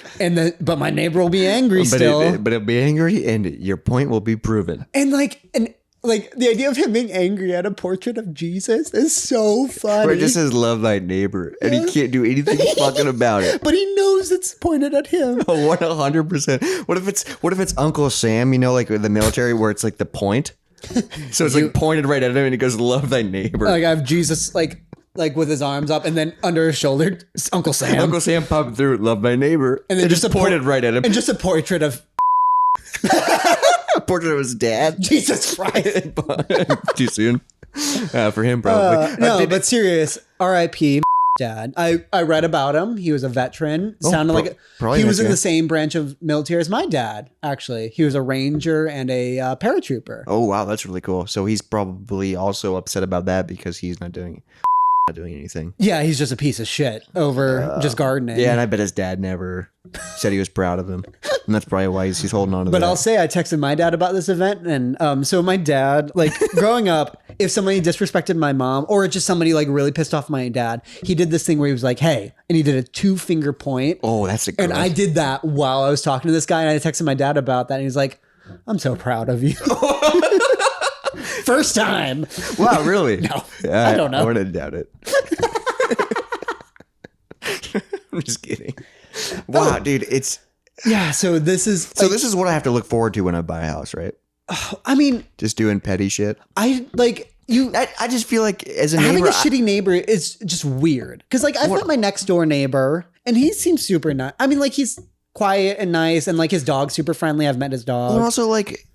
but my neighbor will be angry still. But he'll be angry, and your point will be proven. And like the idea of him being angry at a portrait of Jesus is so funny. Where it just says "Love thy neighbor," and he can't do anything fucking about it. But he knows it's pointed at him. 100%. What if it's Uncle Sam? You know, like the military, where it's like the point. So it's like pointed right at him, and he goes, "Love thy neighbor." Like I have Jesus, like with his arms up, and then under his shoulder, Uncle Sam. Uncle Sam popped through, "Love thy neighbor," and then just pointed right at him, and just a portrait of a portrait of his dad. Jesus Christ! Too soon for him, probably. No, but serious. R.I.P. Dad. I read about him. He was a veteran. Sounded like he was in the same branch of military as my dad. Actually, he was a ranger and a paratrooper. Oh wow, that's really cool. So he's probably also upset about that because he's not doing anything. Yeah, he's just a piece of shit over just gardening. Yeah, and I bet his dad never said he was proud of him, and that's probably why he's holding on to that. But I'll say I texted my dad about this event, and so my dad, like growing up, if somebody disrespected my mom or just somebody like really pissed off my dad, he did this thing where he was like, "Hey," and he did a 2-finger point. Oh, that's a good. And I did that while I was talking to this guy, and I texted my dad about that, and he's like, "I'm so proud of you." First time. Wow, really? No, I don't know. I wouldn't doubt it. I'm just kidding. Wow, dude, it's So this is what I have to look forward to when I buy a house, right? I mean, just doing petty shit. I just feel like as a neighbor, having a shitty neighbor is just weird. Because like I've got my next door neighbor, and he seems super nice. I mean, like he's quiet and nice, and like his dog's super friendly. I've met his dog. Well, also like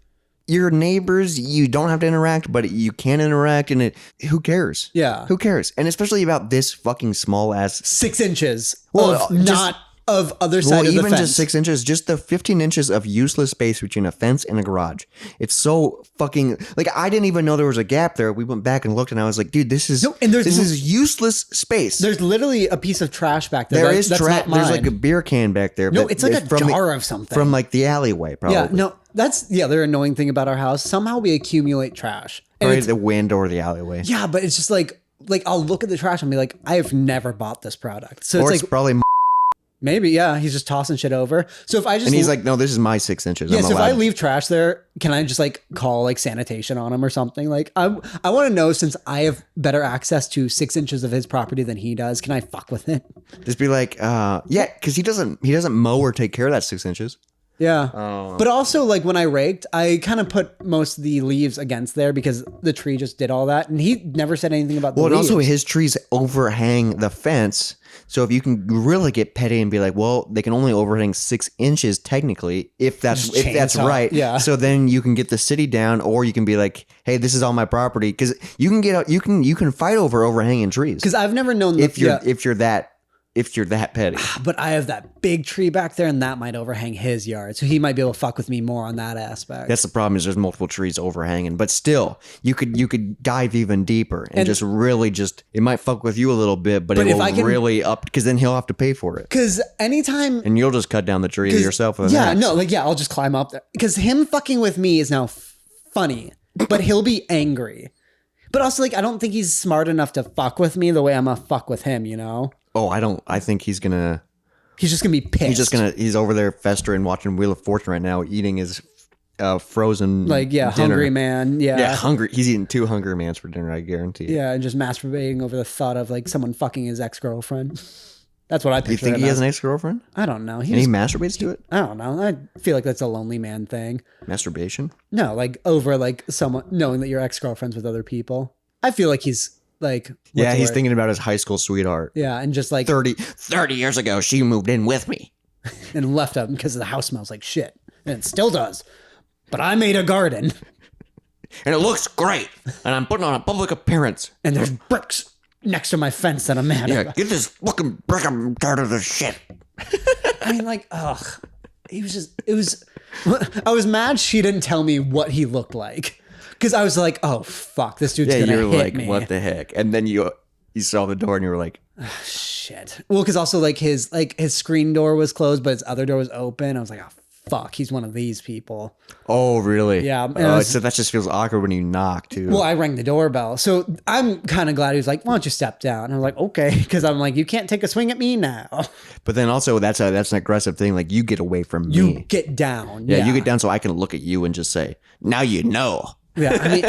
your neighbors, you don't have to interact, but you can interact, and who cares? Yeah, who cares? And especially about this fucking small ass 6 inches of other side of the fence. Even just 6 inches, just the 15 inches of useless space between a fence and a garage. It's so fucking like I didn't even know there was a gap there. We went back and looked, and I was like, dude, this is useless space. There's literally a piece of trash back there. There is trash. There's like a beer can back there. No, it's like a jar of something from like the alleyway. Probably. Yeah, no, that's the other annoying thing about our house. Somehow we accumulate trash. Probably the wind or the alleyway. Yeah, but it's just like I'll look at the trash and be like, I have never bought this product. So or it's like probably. Maybe, yeah. He's just tossing shit over. So if I just... And he's like, no, this is my 6 inches. Yeah, so if I leave trash there, can I just like call like sanitation on him or something? Like I want to know, since I have better access to 6 inches of his property than he does, can I fuck with it? Just be like, yeah, because he doesn't mow or take care of that 6 inches. Yeah. But also like when I raked, I kind of put most of the leaves against there because the tree just did all that. And he never said anything about the leaves. Well, and also his trees overhang the fence. So if you can really get petty and be like, well, they can only overhang 6 inches technically, if that's right. Yeah. So then you can get the city down, or you can be like, hey, this is all my property, because you can get out. You can fight over overhanging trees. Because I've never known if you're that petty. But I have that big tree back there, and that might overhang his yard, so he might be able to fuck with me more on that aspect. That's the problem, is there's multiple trees overhanging, but still, you could dive even deeper and just really it might fuck with you a little bit, but it will really up, because then he'll have to pay for it. Because anytime, and you'll just cut down the tree yourself with an axe. I'll just climb up there. Because him fucking with me is now funny, but he'll be angry. But also, like, I don't think he's smart enough to fuck with me the way I'm gonna fuck with him, you know? Oh, I think he's just gonna be pissed. He's over there festering, watching Wheel of Fortune right now, eating his frozen dinner. Hungry man. Yeah, hungry. He's eating 2 Hungry Mans for dinner, I guarantee. Yeah, and just masturbating over the thought of like someone fucking his ex-girlfriend. That's what I picture. You think he has an ex-girlfriend? I don't know. He masturbates to it? I don't know. I feel like that's a lonely man thing. Masturbation? No, like over like someone knowing that your ex-girlfriend's with other people. I feel like he's like... he's thinking about his high school sweetheart. Yeah, and just like... 30 years ago, she moved in with me. And left him because the house smells like shit. And it still does. But I made a garden. And it looks great. And I'm putting on a public appearance. And there's bricks next to my fence that I'm mad about. Get this fucking brick, I'm tired of this shit. I mean, like, ugh. he was just, it was, I was mad she didn't tell me what he looked like. Because I was like, oh, fuck, this dude's gonna hit me. What the heck? And then you saw the door and you were like, shit. Well, because also like his screen door was closed, but his other door was open. I was like, oh, fuck, he's one of these people. oh, really? Yeah. So that just feels awkward when you knock, too. Well, I rang the doorbell. So I'm kind of glad he was like, why don't you step down? And I was like, okay. Because I'm like, you can't take a swing at me now. But then also, that's an aggressive thing. Like, you get away from me. You get down. Yeah, you get down so I can look at you and just say, now you know. Yeah, I mean,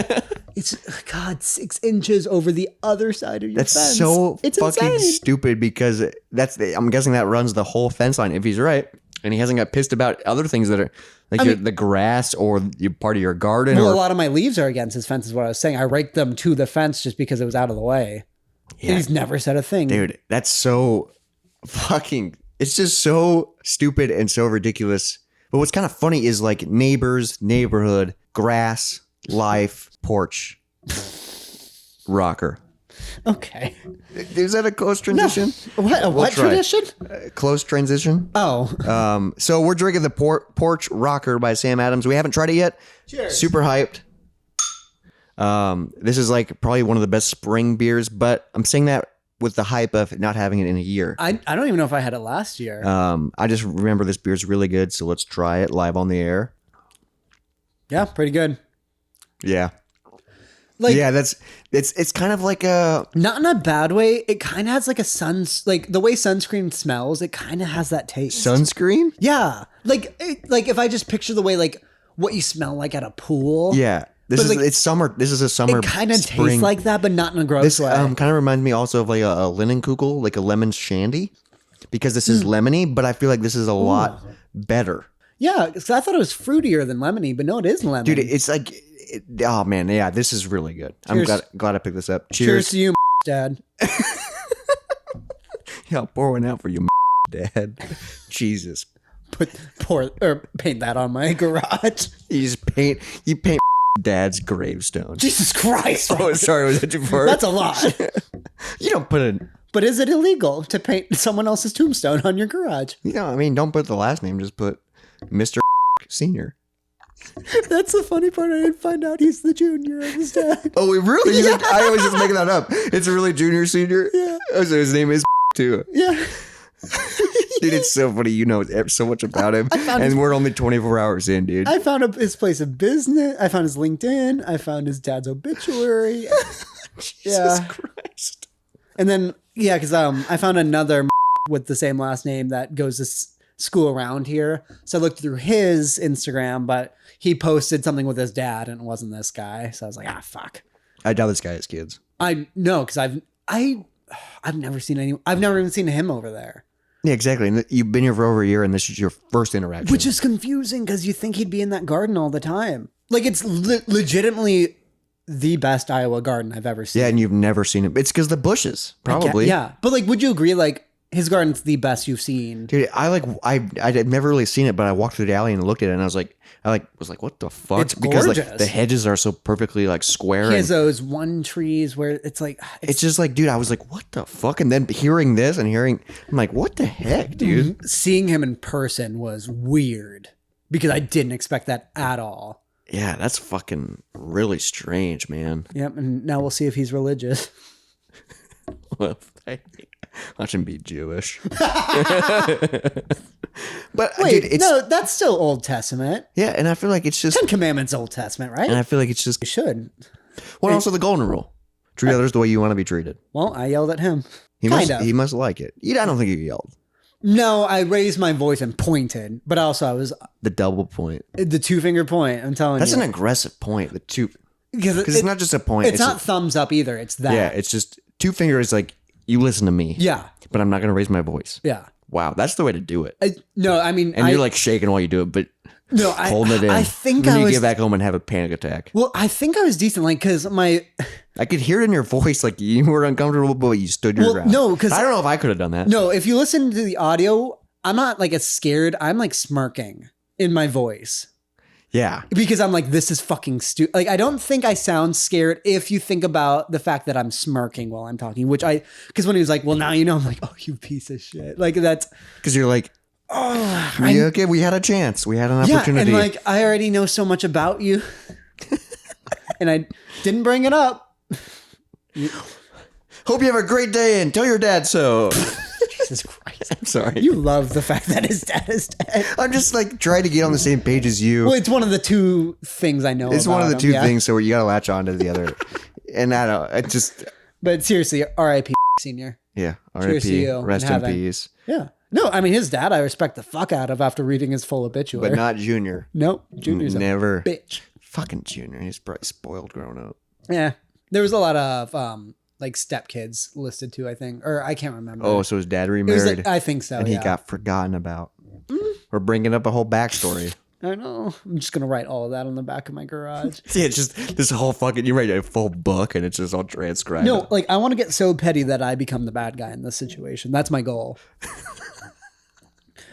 it's, God, 6 inches over the other side of your fence. That's so it's fucking insane. stupid because I'm guessing that runs the whole fence line if he's right. And he hasn't got pissed about other things that are like the grass or part of your garden. Well, or, a lot of my leaves are against his fence is what I was saying. I raked them to the fence just because it was out of the way. Yeah. He's never said a thing. Dude, that's so fucking, it's just so stupid and so ridiculous. But what's kind of funny is like neighbors, neighborhood, grass, life, porch, rocker. Okay. Is that a close transition? No. What? A what tradition? Close transition. Oh. So we're drinking the Porch Rocker by Sam Adams. We haven't tried it yet. Cheers. Super hyped. This is like probably one of the best spring beers, but I'm saying that with the hype of not having it in a year. I don't even know if I had it last year. I just remember this beer's really good, so let's try it live on the air. Yeah, pretty good. Yeah. Like, yeah, it's kind of like a, not in a bad way. It kind of has like like the way sunscreen smells. It kind of has that taste. sunscreen. Yeah, like if I just picture the way like what you smell like at a pool. Yeah, it's summer. This is a summer. It kind of tastes like that, but not in a gross way. Kind of reminds me also of like a linen kugel, like a lemon shandy, because this is lemony, but I feel like this is a lot better. Yeah, because I thought it was fruitier than lemony, but no, it is lemon. Dude, it's like, oh man, yeah, this is really good. Cheers. I'm glad I picked this up. Cheers to you, Dad. Yeah, I'll pour one out for you, Dad. Jesus. Paint that on my garage. You paint Dad's gravestone. Jesus Christ. Oh, sorry, was that too far? That's a lot. You don't put it. But is it illegal to paint someone else's tombstone on your garage? You know, I mean, don't put the last name, just put Mr. Senior. That's the funny part. I didn't find out he's the junior of his dad. Oh, wait, really? Yeah. I always just making that up. It's really junior, senior? Yeah. Oh, so his name is too. Yeah. Dude, it's so funny. You know so much about him. And we're only 24 hours in, dude. I found his place of business. I found his LinkedIn. I found his dad's obituary. Jesus Christ. And then, yeah, because I found another with the same last name that goes to school around here. So I looked through his Instagram, but he posted something with his dad and it wasn't this guy. So I was like, fuck. I doubt this guy has kids. I know, because I've never seen anyone. I've never even seen him over there. Yeah, exactly. And you've been here for over a year and this is your first interaction. Which is confusing because you think he'd be in that garden all the time. Like, it's legitimately the best Iowa garden I've ever seen. Yeah, and you've never seen it. It's because the bushes, probably. Yeah. But like, would you agree, like, his garden's the best you've seen? Dude, I'd never really seen it, but I walked through the alley and looked at it and I was like, what the fuck? It's because gorgeous. like the hedges are so perfectly like square. He has those one trees where it's like it's just like, dude, I was like, what the fuck? And then hearing this and I'm like, what the heck, dude? Seeing him in person was weird because I didn't expect that at all. Yeah, that's fucking really strange, man. Yep, and now we'll see if he's religious. Well, watch him be Jewish. But wait, dude, no, that's still Old Testament. Yeah, and I feel like it's just 10 Commandments, Old Testament, right? And I feel like it's just you should. Well, also the golden rule: treat others the way you want to be treated. Well, I yelled at him. He must like it. I don't think he yelled. No, I raised my voice and pointed, but also I was the double point, the 2-finger point. I'm telling that's you, an aggressive point. The two, because it's not just a point. It's not thumbs up either. It's that. Yeah, it's just 2 fingers. Like you listen to me. Yeah, but I'm not going to raise my voice. Yeah. Wow, that's the way to do it. And you're like shaking while you do it, but no, holding it in. I think then you get back home and have a panic attack. Well, I think I was decent, like because I could hear it in your voice, like you were uncomfortable, but you stood your ground. No, because I don't know if I could have done that. No, if you listen to the audio, I'm not like as scared. I'm like smirking in my voice. Yeah. Because I'm like, this is fucking stupid. Like, I don't think I sound scared if you think about the fact that I'm smirking while I'm talking, because when he was like, well, now you know, I'm like, oh, you piece of shit. Like, that's because you're like, Okay, we had a chance. We had an opportunity. Yeah, and like I already know so much about you, and I didn't bring it up. Hope you have a great day and tell your dad so. Jesus Christ! I'm sorry. You love the fact that his dad is dead. I'm just like trying to get on the same page as you. Well, it's one of the two things I know. It's about one of the him, two yeah. things, so you gotta latch on to the other. And I don't. I just. But seriously, R.I.P. Senior. Yeah. Cheers to R.I.P. you Rest in in heaven. peace. Yeah. No, I mean his dad. I respect the fuck out of after reading his full obituary. But not Junior. Nope. Junior's Never. a bitch. Fucking Junior. He's probably spoiled growing up. Yeah. There was a lot of like stepkids listed too, I think. Or I can't remember. Oh, so his dad It was remarried. like, I think so. and he yeah. got forgotten about. We're bringing up a whole backstory. I know. I'm just gonna write all of that on the back of my garage. Yeah, it's just this whole fucking. You write a full book and it's just all transcribed. No, like I want to get so petty that I become the bad guy in this situation. That's my goal.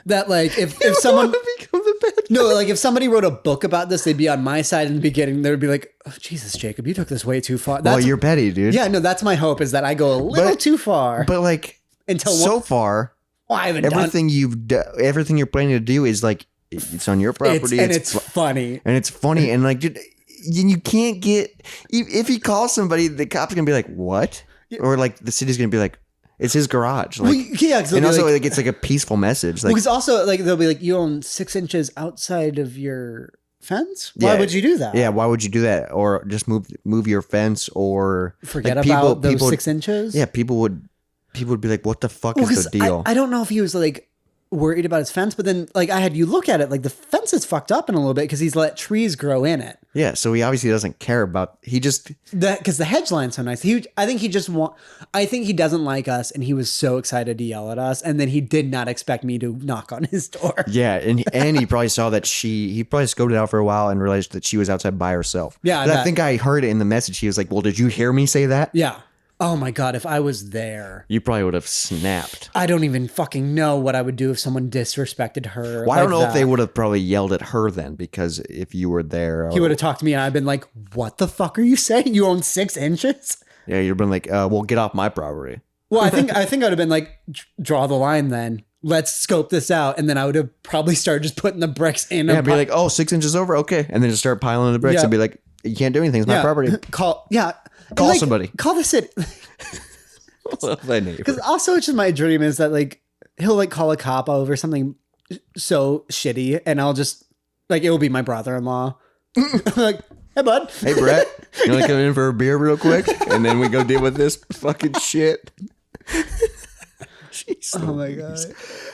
That like if someone become the bad. no, like if somebody wrote a book about this, they'd be on my side in the beginning. They would be like, "Oh, Jesus, Jacob, you took this way too far." Well, you're petty, dude. yeah, no, that's my hope is that I go a little too far. But like, until so far, I haven't done everything everything you're planning to do is like it's on your property, it's funny. and it's funny, and like, dude, you can't get if he calls somebody, the cop's gonna be like, "What?" Or like the city's gonna be like, "It's his garage." Like, Well, yeah, 'cause they'll and be also like, like it's like a peaceful message. Like, because also like they'll be like, "You own 6 inches outside of your fence. Why Yeah. would you do that? yeah, why would you do that? Or just move your fence, or Forget like, about those 6 inches." Yeah, people would be like, "What the fuck Well, is the 'cause deal?" I don't know if he was like worried about his fence, but then like I had you look at it, like the fence is fucked up in a little bit because he's let trees grow in it. Yeah, so he obviously doesn't care about. He just That because the hedge line's so nice. I think he doesn't like us, and he was so excited to yell at us, and then he did not expect me to knock on his door. yeah, and he probably saw that he probably scoped it out for a while and realized that she was outside by herself. Yeah, I 'Cause I bet. think I heard it in the message. He was like, "Well, did you hear me say that?" Yeah. Oh my god, if I was there, You probably would have snapped. I don't even fucking know what I would do if someone disrespected her. Well, I don't like know if they that. would have probably yelled at her then, because if you were there, He would have talked to me, and I'd been like, "What the fuck are you saying? You own 6 inches?" yeah, you'd have been like, "Well, get off my property." Well, I think I'd have been like, "Draw the line, then. Let's scope this out," and then I would have probably started just putting the bricks in. Yeah, be like, "Oh, 6 inches over, okay," and then just start piling the bricks Yeah. and be like, "You can't do anything. It's my property." Call Call somebody. Call the city. My neighbor. Because also, it's just my dream is that like he'll like call a cop over something so shitty, and I'll just like it will be my brother-in-law. Like, hey bud, Hey, Brett, you want to come in for a beer real quick, and then we go deal with this fucking shit. Jeez, oh my god.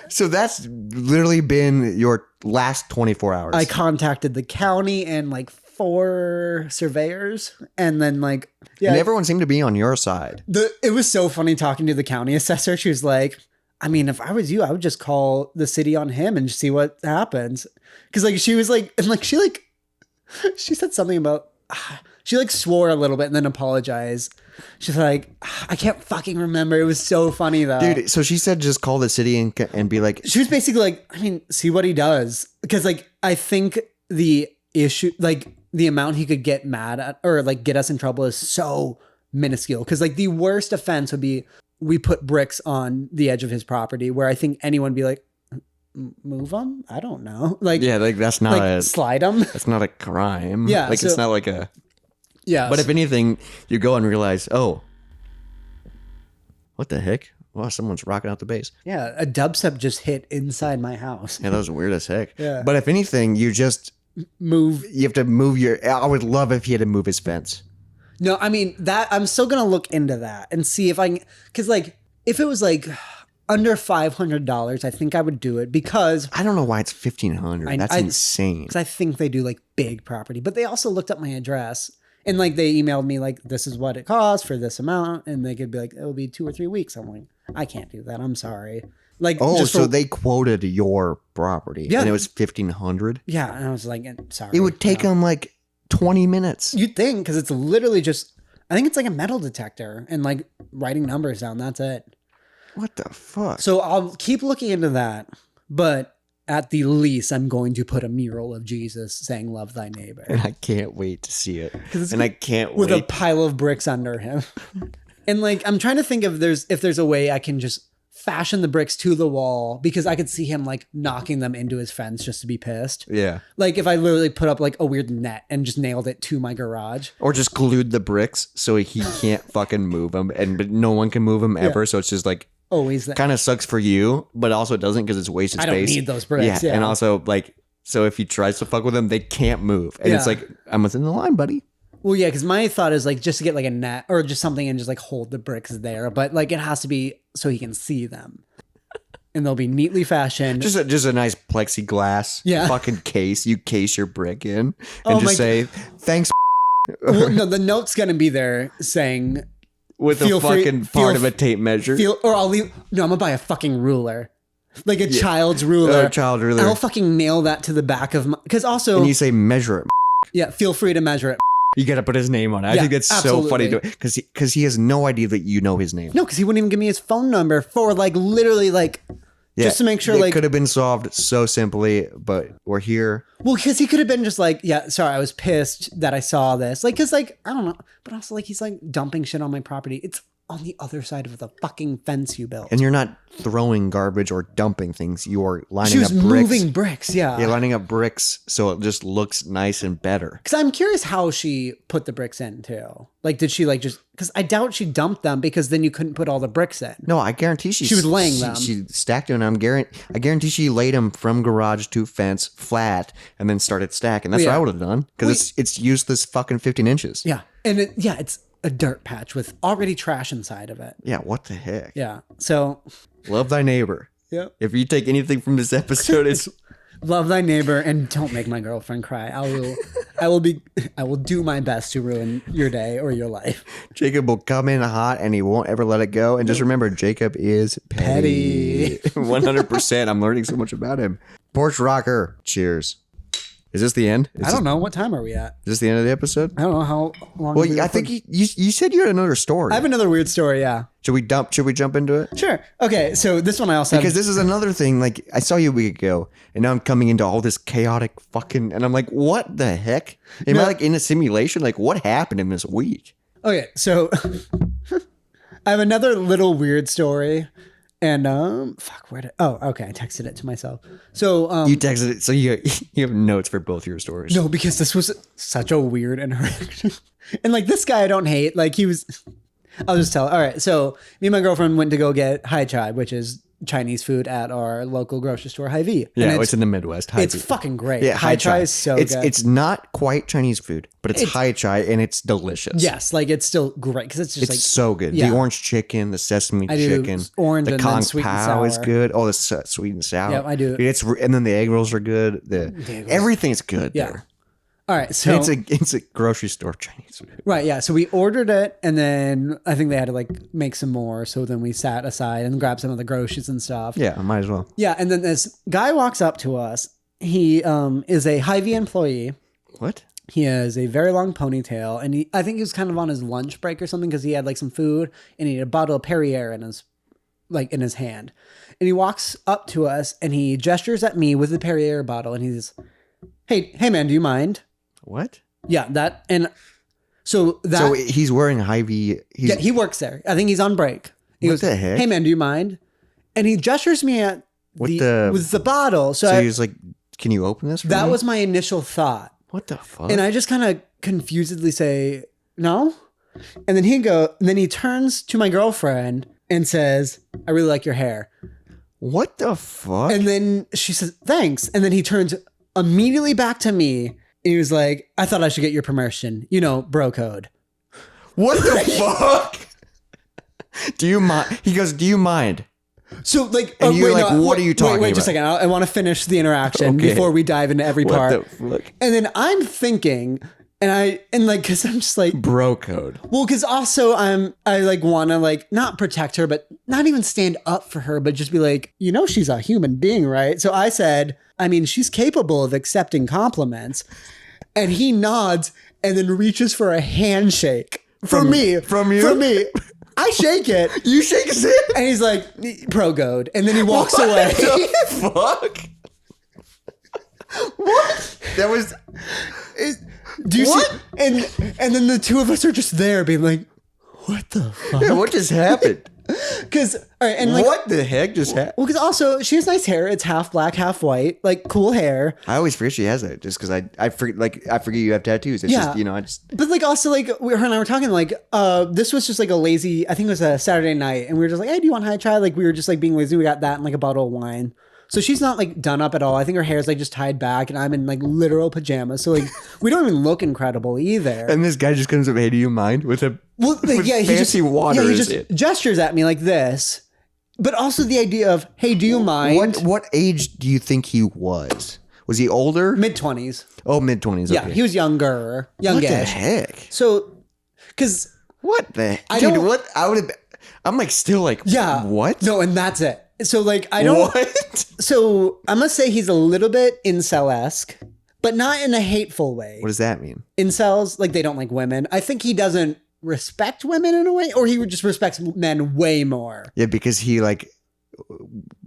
So that's literally been your last 24 hours. I contacted the county and like 4 surveyors, and then like and everyone seemed to be on your side. it was so funny talking to the county assessor. She was like, I mean, if I was you, I would just call the city on him and see what happens. Because like she was like, and like she said something about she like swore a little bit and then apologized. She's like, I can't fucking remember. It was so funny though, Dude, so she said just call the city and be like, She was basically like, I mean, see what he does. Because like I think the issue, like the amount he could get mad at or like get us in trouble is so minuscule. Because like the worst offense would be we put bricks on the edge of his property, where I think anyone would be like, move them? I don't know. Like, yeah, like that's not like slide them. that's not a crime. Yeah, like so- it's not like a. Yeah. But if anything, you go and realize, oh, what the heck? Well, someone's rocking out the bass. yeah, a dubstep just hit inside my house. Yeah, that was weird as heck. Yeah. But if anything, you Move. have to move your. I would love if he had to move his fence. No, I mean that I'm still gonna look into that and see if I can, because like if it was like under $500, I think I would do it because I don't know why it's 1,500. That's insane. I think they do like big property, but they also looked up my address and like they emailed me like this is what it costs for this amount, and they could be like it'll be 2 or 3 weeks. I'm like I can't do that. I'm sorry. Like Oh, just so for- they quoted your property, Yeah. and it was 1,500. yeah, and I was like sorry. It would take no. them like 20 minutes. You'd think because it's literally just I think it's like a metal detector and like writing numbers down. That's it. What the fuck? So I'll keep looking into that, but at the least, I'm going to put a mural of Jesus saying "Love thy neighbor" And I can't wait to see it. it's And I can't with a wait. pile of bricks under him. And like, I'm trying to think if there's a way I can just fashion the bricks to the wall because I could see him like knocking them into his fence just to be pissed. Yeah. Like if I literally put up like a weird net and just nailed it to my garage. Or just glued the bricks so he can't fucking move them, but no one can move them ever. So it's just like always that. Kind of sucks for you, but also it doesn't because it's wasted space. I don't need those bricks. Yeah. And also like, so if he tries to fuck with them, they can't move. And it's like, I'm within the line, buddy. Well, yeah, because my thought is like just to get like a net or just something and just like hold the bricks there. But like it has to be so he can see them. And they'll be neatly fashioned. Just a nice plexiglass fucking case. You case your brick in and just say, thanks. Well, no, the note's going to be there saying... With a fucking part of a tape measure. Or I'll leave... No, I'm going to buy a fucking ruler. Like a child's ruler. Child ruler. I'll fucking nail that to the back of my... Because also... And you say measure it. Yeah, feel free to measure it. You got to put his name on it. I think that's so funny to because he has no idea that you know his name. No, because he wouldn't even give me his phone number for like literally like just to make sure it could have been solved so simply, but we're here. Well, because he could have been just like, yeah, sorry, I was pissed that I saw this. Like, because like, I don't know, but also like he's like dumping shit on my property. It's on the other side of the fucking fence you built. And you're not throwing garbage or dumping things. You are lining up bricks. She was moving bricks, yeah. You're lining up bricks so it just looks nice and better. Because I'm curious how she put the bricks in too. Like, did she like just... Because I doubt she dumped them because then you couldn't put all the bricks in. No, I guarantee she was laying them. She stacked them. I guarantee she laid them from garage to fence flat and then started stacking. That's what I would have done. Because it's useless fucking 15 inches. Yeah. And it's a dirt patch with already trash inside of it. Yeah, what the heck? Yeah. So love thy neighbor. Yeah. If you take anything from this episode, it's love thy neighbor and don't make my girlfriend cry. I will do my best to ruin your day or your life. Jacob will come in hot and he won't ever let it go. And just remember, Jacob is petty. 100%. I'm learning so much about him. Porch Rocker. Cheers. Is this the end? I don't know. What time are we at? Is this the end of the episode? I don't know how long. Well, I think you said you had another story. I have another weird story. Yeah. Should we jump into it? Sure. Okay. So this one I also because this is another thing. Like I saw you a week ago, and now I'm coming into all this chaotic fucking, and I'm like, what the heck? Am I like in a simulation? Like what happened in this week? Okay. So I have another little weird story. And okay, I texted it to myself. So you texted it, so you have notes for both your stories. No, because this was such a weird interaction. And like this guy I don't hate. Like I'll just tell. All right, so me and my girlfriend went to go get Hai Chai, which is Chinese food at our local grocery store, Hy-Vee. Yeah, it's in the Midwest. It's fucking great. Yeah, Hai Chai is so good. It's not quite Chinese food, but it's Hai Chai and it's delicious. Yes, like it's still great because it's just like so good. Yeah. The orange chicken, the sesame chicken, orange, the and Kong then sweet and Pao sour. is good. Oh, the sweet and sour. Yeah, I do. And then the egg rolls are good. Everything's good there. All right, so it's a grocery store Chinese food. Right, yeah. So we ordered it, and then I think they had to like make some more. So then we sat aside and grabbed some of the groceries and stuff. Yeah, might as well. Yeah, and then this guy walks up to us. He is a Hy-Vee employee. What? He has a very long ponytail, and I think he was kind of on his lunch break or something because he had like some food and he had a bottle of Perrier in his hand. And he walks up to us and he gestures at me with the Perrier bottle, and he's, "Hey man, do you mind?" What? Yeah, that and so he's wearing Hy-Vee. Yeah, he works there. I think he's on break. He goes, the heck? "Hey man, do you mind?" And he gestures me at with the bottle. So he's like, "Can you open this for That me?" was my initial thought. What the fuck? And I just kind of confusedly say, "No." And then he turns to my girlfriend and says, "I really like your hair." What the fuck? And then she says, "Thanks." And then he turns immediately back to me. And he was like, "I thought I should get your permission. You know, bro code." What the fuck? Do you mind? He goes, "Do you mind?" So like, and you're like, "What are you talking about?" Wait just a second. I want to finish the interaction before we dive into every part. What the fuck? And then I'm thinking, because I'm just like bro code. Well, because also I like want to like not protect her, but not even stand up for her, but just be like, she's a human being, right? So I said, I mean, she's capable of accepting compliments. And he nods and then reaches for a handshake from me. From you? From me. I shake it. You shake his hand? And he's like, "Pro goad." And then he walks away. What the fuck? What? That was... Do you see? And then the two of us are just there being like, "What the fuck?" Yeah, what just happened? Because, all right, and like, what the heck just happened? well, because also she has nice hair. It's half black, half white, like cool hair. I always forget she has that just because I forget you have tattoos. It's just, I just. But like also like her and I were talking like this was just like a lazy. I think it was a Saturday night, and we were just like, hey, do you want high chai? Like we were just like being lazy. We got that and like a bottle of wine. So she's not like done up at all. I think her hair's like just tied back, and I'm in like literal pajamas. So like we don't even look incredible either. And this guy just comes up, hey, do you mind? With fancy water. Yeah, he just gestures at me like this. But also the idea of, hey, do you mind? What age do you think he was? Was he older? Mid-20s. Oh, mid-20s. Okay. Yeah, he was youngish. What the heck? So, because what the? I dude, don't. What I would have. I'm like still like. Yeah. What? No, and that's it. So like I don't. What? So I'm gonna say he's a little bit incel-esque, but not in a hateful way. What does that mean? Incels, like they don't like women. I think he doesn't respect women in a way, or he just respects men way more. Yeah, because he like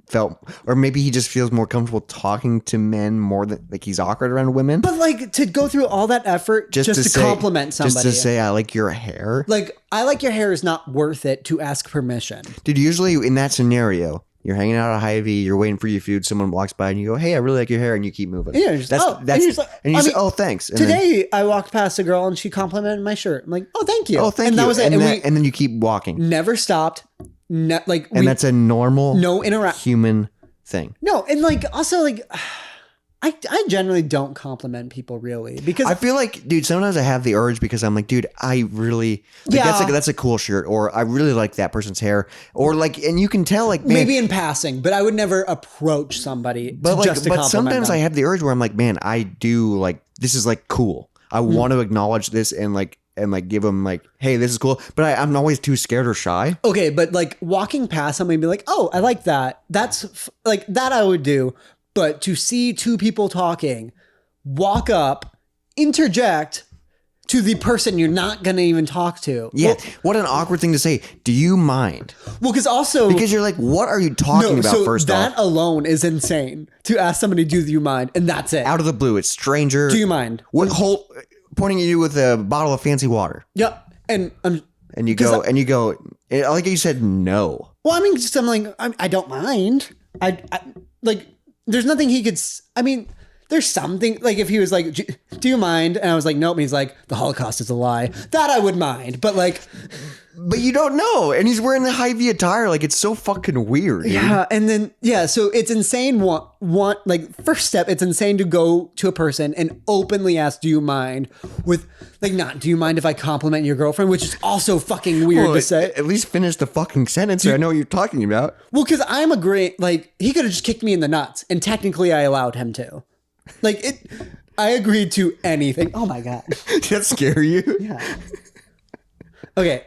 felt, or maybe he just feels more comfortable talking to men more than like he's awkward around women. But like to go through all that effort just to say, compliment somebody, just to say I like your hair. Like I like your hair is not worth it to ask permission. Dude, usually in that scenario, you're hanging out at Hy-Vee, you're waiting for your food, someone walks by and you go, hey, I really like your hair, and you keep moving. Yeah, just, and you say, oh, thanks. And today I walked past a girl and she complimented my shirt. I'm like, oh, thank you. Oh, thank you. And that was it. And then you keep walking. Never stopped. That's a normal human thing. No, and like also like I generally don't compliment people really because I feel like, dude, sometimes I have the urge because I'm like, dude, I really that's a cool shirt, or I really like that person's hair, or like, and you can tell like, man, maybe in passing, but I would never approach somebody but sometimes I have the urge where I'm like, man, I do like, this is like cool. I want to acknowledge this and like give them like, hey, this is cool. But I'm always too scared or shy. Okay, but like walking past somebody and be like, oh, I like that. That's like that I would do. But to see two people talking, walk up, interject to the person you're not going to even talk to. Yeah. Well, what an awkward thing to say. Do you mind? Well, because you're like, what are you talking about first off? That alone is insane to ask somebody, do you mind? And that's it. Out of the blue, it's stranger. Do you mind? What whole pointing at you with a bottle of fancy water. Yep. And you go, like you said, no. Well, I mean, just I'm like, I don't mind. I like, there's nothing he could, I mean, there's something, like if he was like, do you mind? And I was like, nope. And he's like, the Holocaust is a lie. That I would mind. But like, but you don't know. And he's wearing the Hy-Vee attire. Like, it's so fucking weird. Dude. Yeah. And then, so it's insane. Like, first step, it's insane to go to a person and openly ask, do you mind? With, like, not, do you mind if I compliment your girlfriend? Which is also fucking weird to say. At least finish the fucking sentence so I know what you're talking about. Well, because I'm a great, like, he could have just kicked me in the nuts. And technically, I allowed him to. Like, I agreed to anything. Oh, my God. Did that scare you? Yeah. Okay.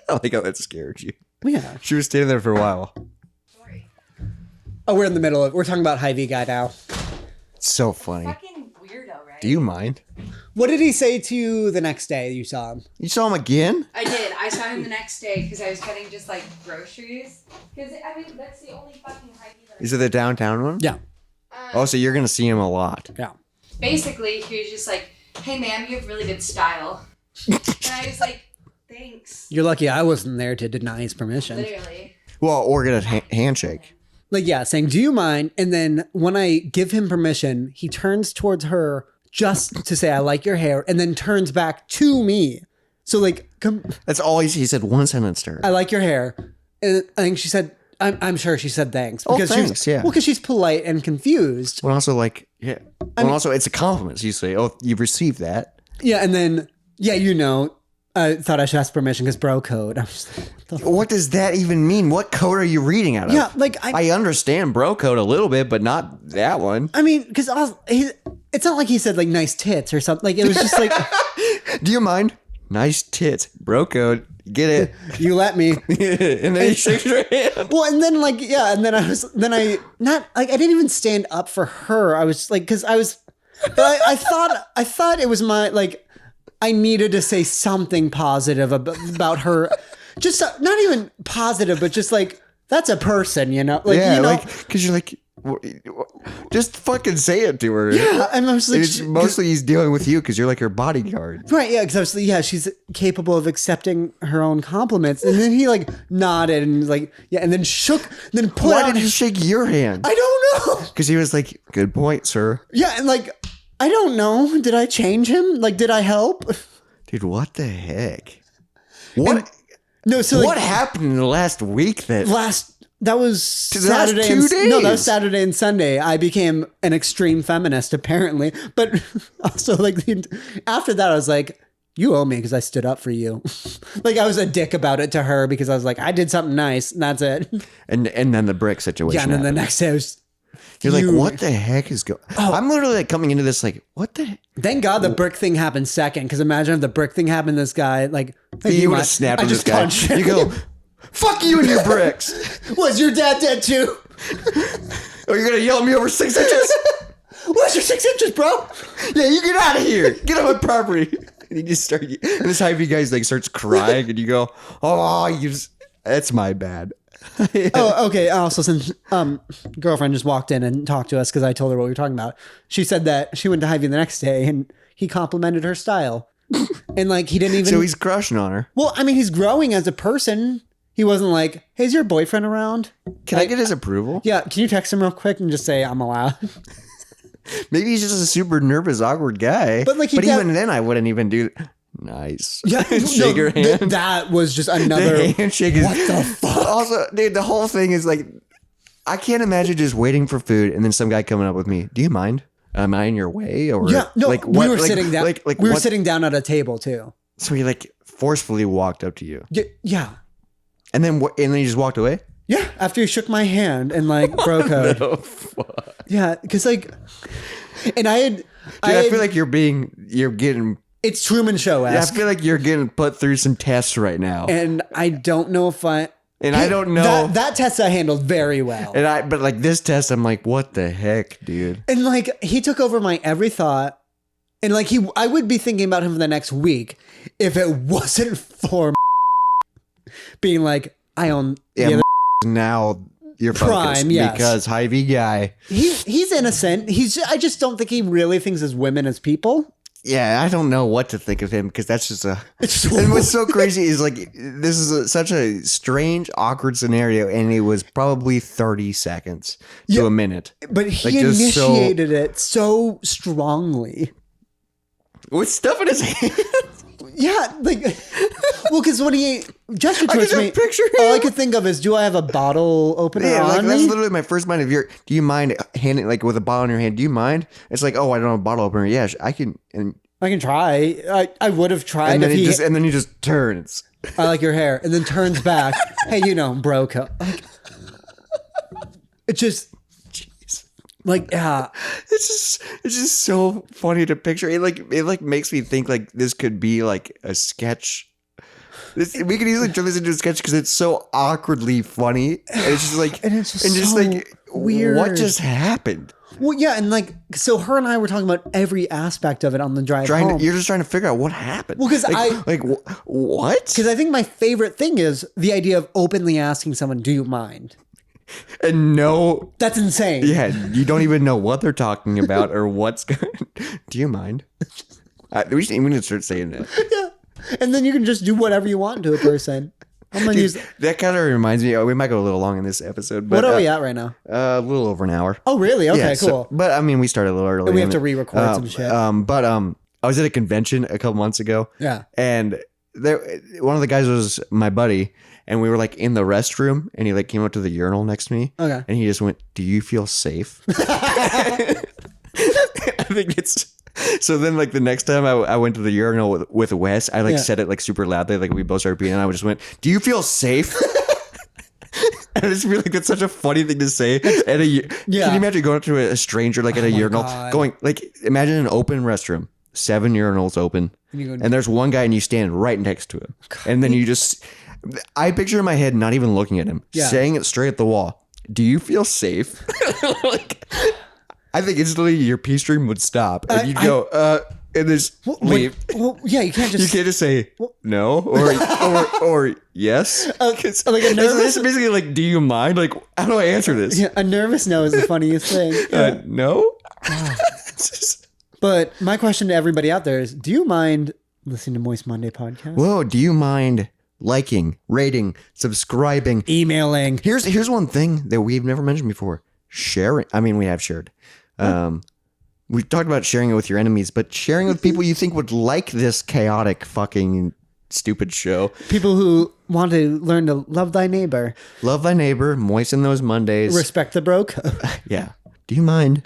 I like how that scared you. Yeah. She was standing there for a while. Oh, we're in the middle of, we're talking about Hy-Vee guy now. It's so funny. Fucking weirdo, right? Do you mind? What did he say to you the next day you saw him? You saw him again? I did. I saw him the next day because I was getting just like groceries. Because I mean, that's the only fucking Hy-Vee that Is it the downtown one? Yeah. Oh, so you're gonna see him a lot. Yeah. Basically, he was just like, "Hey, ma'am, you have really good style," and I was like, "Thanks." You're lucky I wasn't there to deny his permission. Literally. Well, or get a handshake. Like, yeah, saying, do you mind? And then when I give him permission, he turns towards her just to say, I like your hair, and then turns back to me. So, like, that's all he said. One sentence to her. I like your hair. And I think she said, I'm sure she said thanks. Because thanks, yeah. Well, because she's polite and confused. Well, also, like, yeah. Well, also, it's a compliment. So you say, oh, you've received that. Yeah, and then, yeah, I thought I should ask permission because bro code. I'm just like, what does that even mean? What code are you reading out of? Yeah, like I understand bro code a little bit, but not that one. I mean, because it's not like he said like nice tits or something. Like it was just like, do you mind? Nice tits, bro code. Get it? You let me. And then he shakes your hand. Well, and then like yeah, and then I didn't even stand up for her. I was like, because I thought it was my like. I needed to say something positive about her. Just not even positive, but just like, that's a person, you know? Like, yeah, you know? like, because you're like, Just fucking say it to her. Yeah, and I was like, it's mostly he's dealing with you because you're like her bodyguard. Right, yeah, because she's capable of accepting her own compliments. And then he like nodded and was like, yeah, and then shook, then put Why out. did he shake your hand? I don't know. Because he was like, good point, sir. Yeah, and like, I don't know. Did I change him? Like, did I help? Dude, what the heck? What? No, so what happened in the last week that was Saturday last 2 days. No, that was Saturday and Sunday. I became an extreme feminist apparently, but also like after that I was like, you owe me because I stood up for you. Like I was a dick about it to her because I was like, I did something nice and that's it. And then the brick situation. Yeah, and then happened. the next day I was You're like, what the heck is going? I'm literally like coming into this like, what the? Thank God the brick thing happened second, because imagine if the brick thing happened, this guy like hey, you would have snapped at this guy. Punched him. You go, fuck you and your bricks. Was your dad dead too? Are you gonna yell at me over 6 inches? What's your 6 inches, bro? Yeah, you get out of here. Get on my property. And you just start. And this Hy-Vee guy like starts crying, and you go, oh, that's my bad. Oh, okay. Also, since girlfriend just walked in and talked to us because I told her what we were talking about, she said that she went to Hy-Vee the next day and he complimented her style, and like he didn't even. So he's crushing on her. Well, I mean, he's growing as a person. He wasn't like, "Hey, is your boyfriend around? Can I get his approval?" Yeah. Can you text him real quick and just say I'm allowed? Maybe he's just a super nervous, awkward guy. But like, even then, I wouldn't even do. Nice. Yeah, shake your hand. That was just another The handshake is. What the fuck? Also, dude, the whole thing is like, I can't imagine just waiting for food and then some guy coming up with me. Do you mind? Am I in your way? Or yeah, no. like we were sitting down. Like we were what? sitting down at a table too. So he like forcefully walked up to you. Yeah. And then he just walked away. Yeah. After he shook my hand and like bro code. Oh fuck. Yeah, because like, and I feel like you're getting. It's Truman Show. Yeah, I feel like you're getting put through some tests right now. And I don't know if I. And I don't know. That test I handled very well. But like this test, I'm like, what the heck, dude? And like he took over my every thought. And like I would be thinking about him for the next week if it wasn't for being like, I own the other now you're crime, focused yes. because Hy-Vee guy. He's innocent. I just don't think he really thinks as women as people. Yeah, I don't know what to think of him because that's just a. And what's so crazy is like this is such a strange, awkward scenario, and it was probably 30 seconds to a minute. But he like, initiated it so strongly with stuff in his hand. Yeah, like, well, because when he gestured towards me, all I could think of is, do I have a bottle opener on me? That's literally my first mind. Do you mind handing like with a bottle in your hand? Do you mind? It's like, oh, I don't have a bottle opener. Yeah, I can. And I can try. I would have tried. And then and then he just turns. I like your hair, and then turns back. Hey, bro. Like, it just. Like, yeah, it's just so funny to picture. It makes me think like this could be like a sketch. We could easily turn this into a sketch because it's so awkwardly funny. And it's just like, and it's just so like weird. What just happened? Well, yeah, and like, so her and I were talking about every aspect of it on the drive home. You're just trying to figure out what happened. Well, because what? Because I think my favorite thing is the idea of openly asking someone, "Do you mind?" And no, that's insane. Yeah, you don't even know what they're talking about or what's going. Do you mind? We need to start saying that. Yeah, and then you can just do whatever you want to a person. I'm gonna use that. Kind of reminds me. We might go a little long in this episode. But, what are we at right now? A little over an hour. Oh, really? Okay, yeah, cool. But I mean, we started a little early. And we have to re-record some shit. But I was at a convention a couple months ago. Yeah, and one of the guys was my buddy. And we were like in the restroom and he like came up to the urinal next to me. Okay. And he just went, "Do you feel safe?" I think it's so then like the next time I went to the urinal with Wes, I said it like super loudly, like we both started peeing and I just went, "Do you feel safe?" And I just feel like that's such a funny thing to say. Can you imagine going up to a stranger like at a urinal, going like imagine an open restroom, 7 urinals open, and there's one guy and you stand right next to him. And then you just I picture in my head not even looking at him, saying it straight at the wall. "Do you feel safe?" Like, I think instantly your pee stream would stop and you'd go, and just leave. Well, yeah, you can't just. You can't just say no or yes. Like a It's nervous. basically like, do you mind? Like, how do I answer this? Yeah, a nervous no is the funniest thing. No. But my question to everybody out there is: do you mind listening to Moist Monday podcast? Whoa, do you mind liking, rating, subscribing, Emailing? Here's one thing that we've never mentioned before. Sharing. I mean, we have shared. We talked about sharing it with your enemies, but sharing with people you think would like this chaotic fucking stupid show. People who want to learn to love thy neighbor. Love thy neighbor, moisten those Mondays. Respect the bro code. Yeah. Do you mind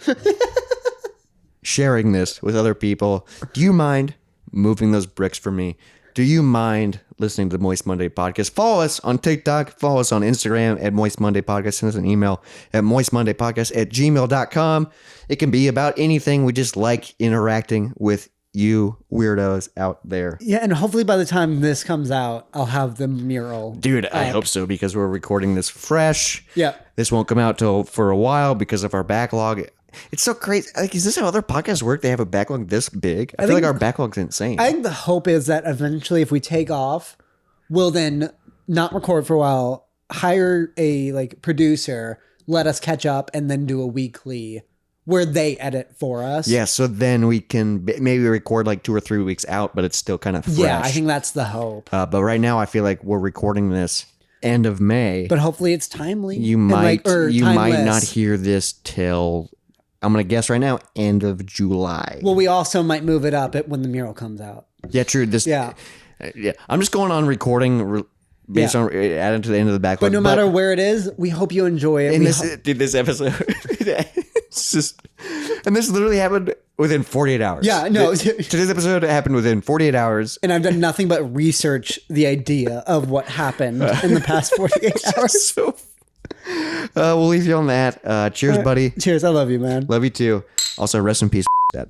sharing this with other people? Do you mind moving those bricks for me? Do you mind listening to the Moist Monday podcast? Follow us on TikTok. Follow us on Instagram at Moist Monday Podcast. Send us an email at moistmondaypodcast@gmail.com. It can be about anything. We just like interacting with you weirdos out there. Yeah, and hopefully by the time this comes out, I'll have the mural. Dude, I hope so, because we're recording this fresh. Yeah. This won't come out for a while because of our backlog. It's so crazy. Like, is this how other podcasts work? They have a backlog this big? I feel like our backlog's insane. I think the hope is that eventually, if we take off, we'll then not record for a while, hire a producer, let us catch up, and then do a weekly where they edit for us. Yeah, so then we can maybe record 2 or 3 weeks out, but it's still kind of fresh. Yeah, I think that's the hope. But right now, I feel like we're recording this end of May. But hopefully it's timely. You might not hear this till, I'm going to guess right now, end of July. Well, we also might move it up when the mural comes out. Yeah, true. Yeah. I'm just going on recording based on adding to the end of the backlog. But no matter where it is, we hope you enjoy it. This episode, it's just, and this literally happened within 48 hours. Yeah, no. Today's episode happened within 48 hours. And I've done nothing but research the idea of what happened in the past 48 hours. So, we'll leave you on that. Cheers, buddy. Cheers. I love you, man. Love you too. Also, rest in peace, Dad.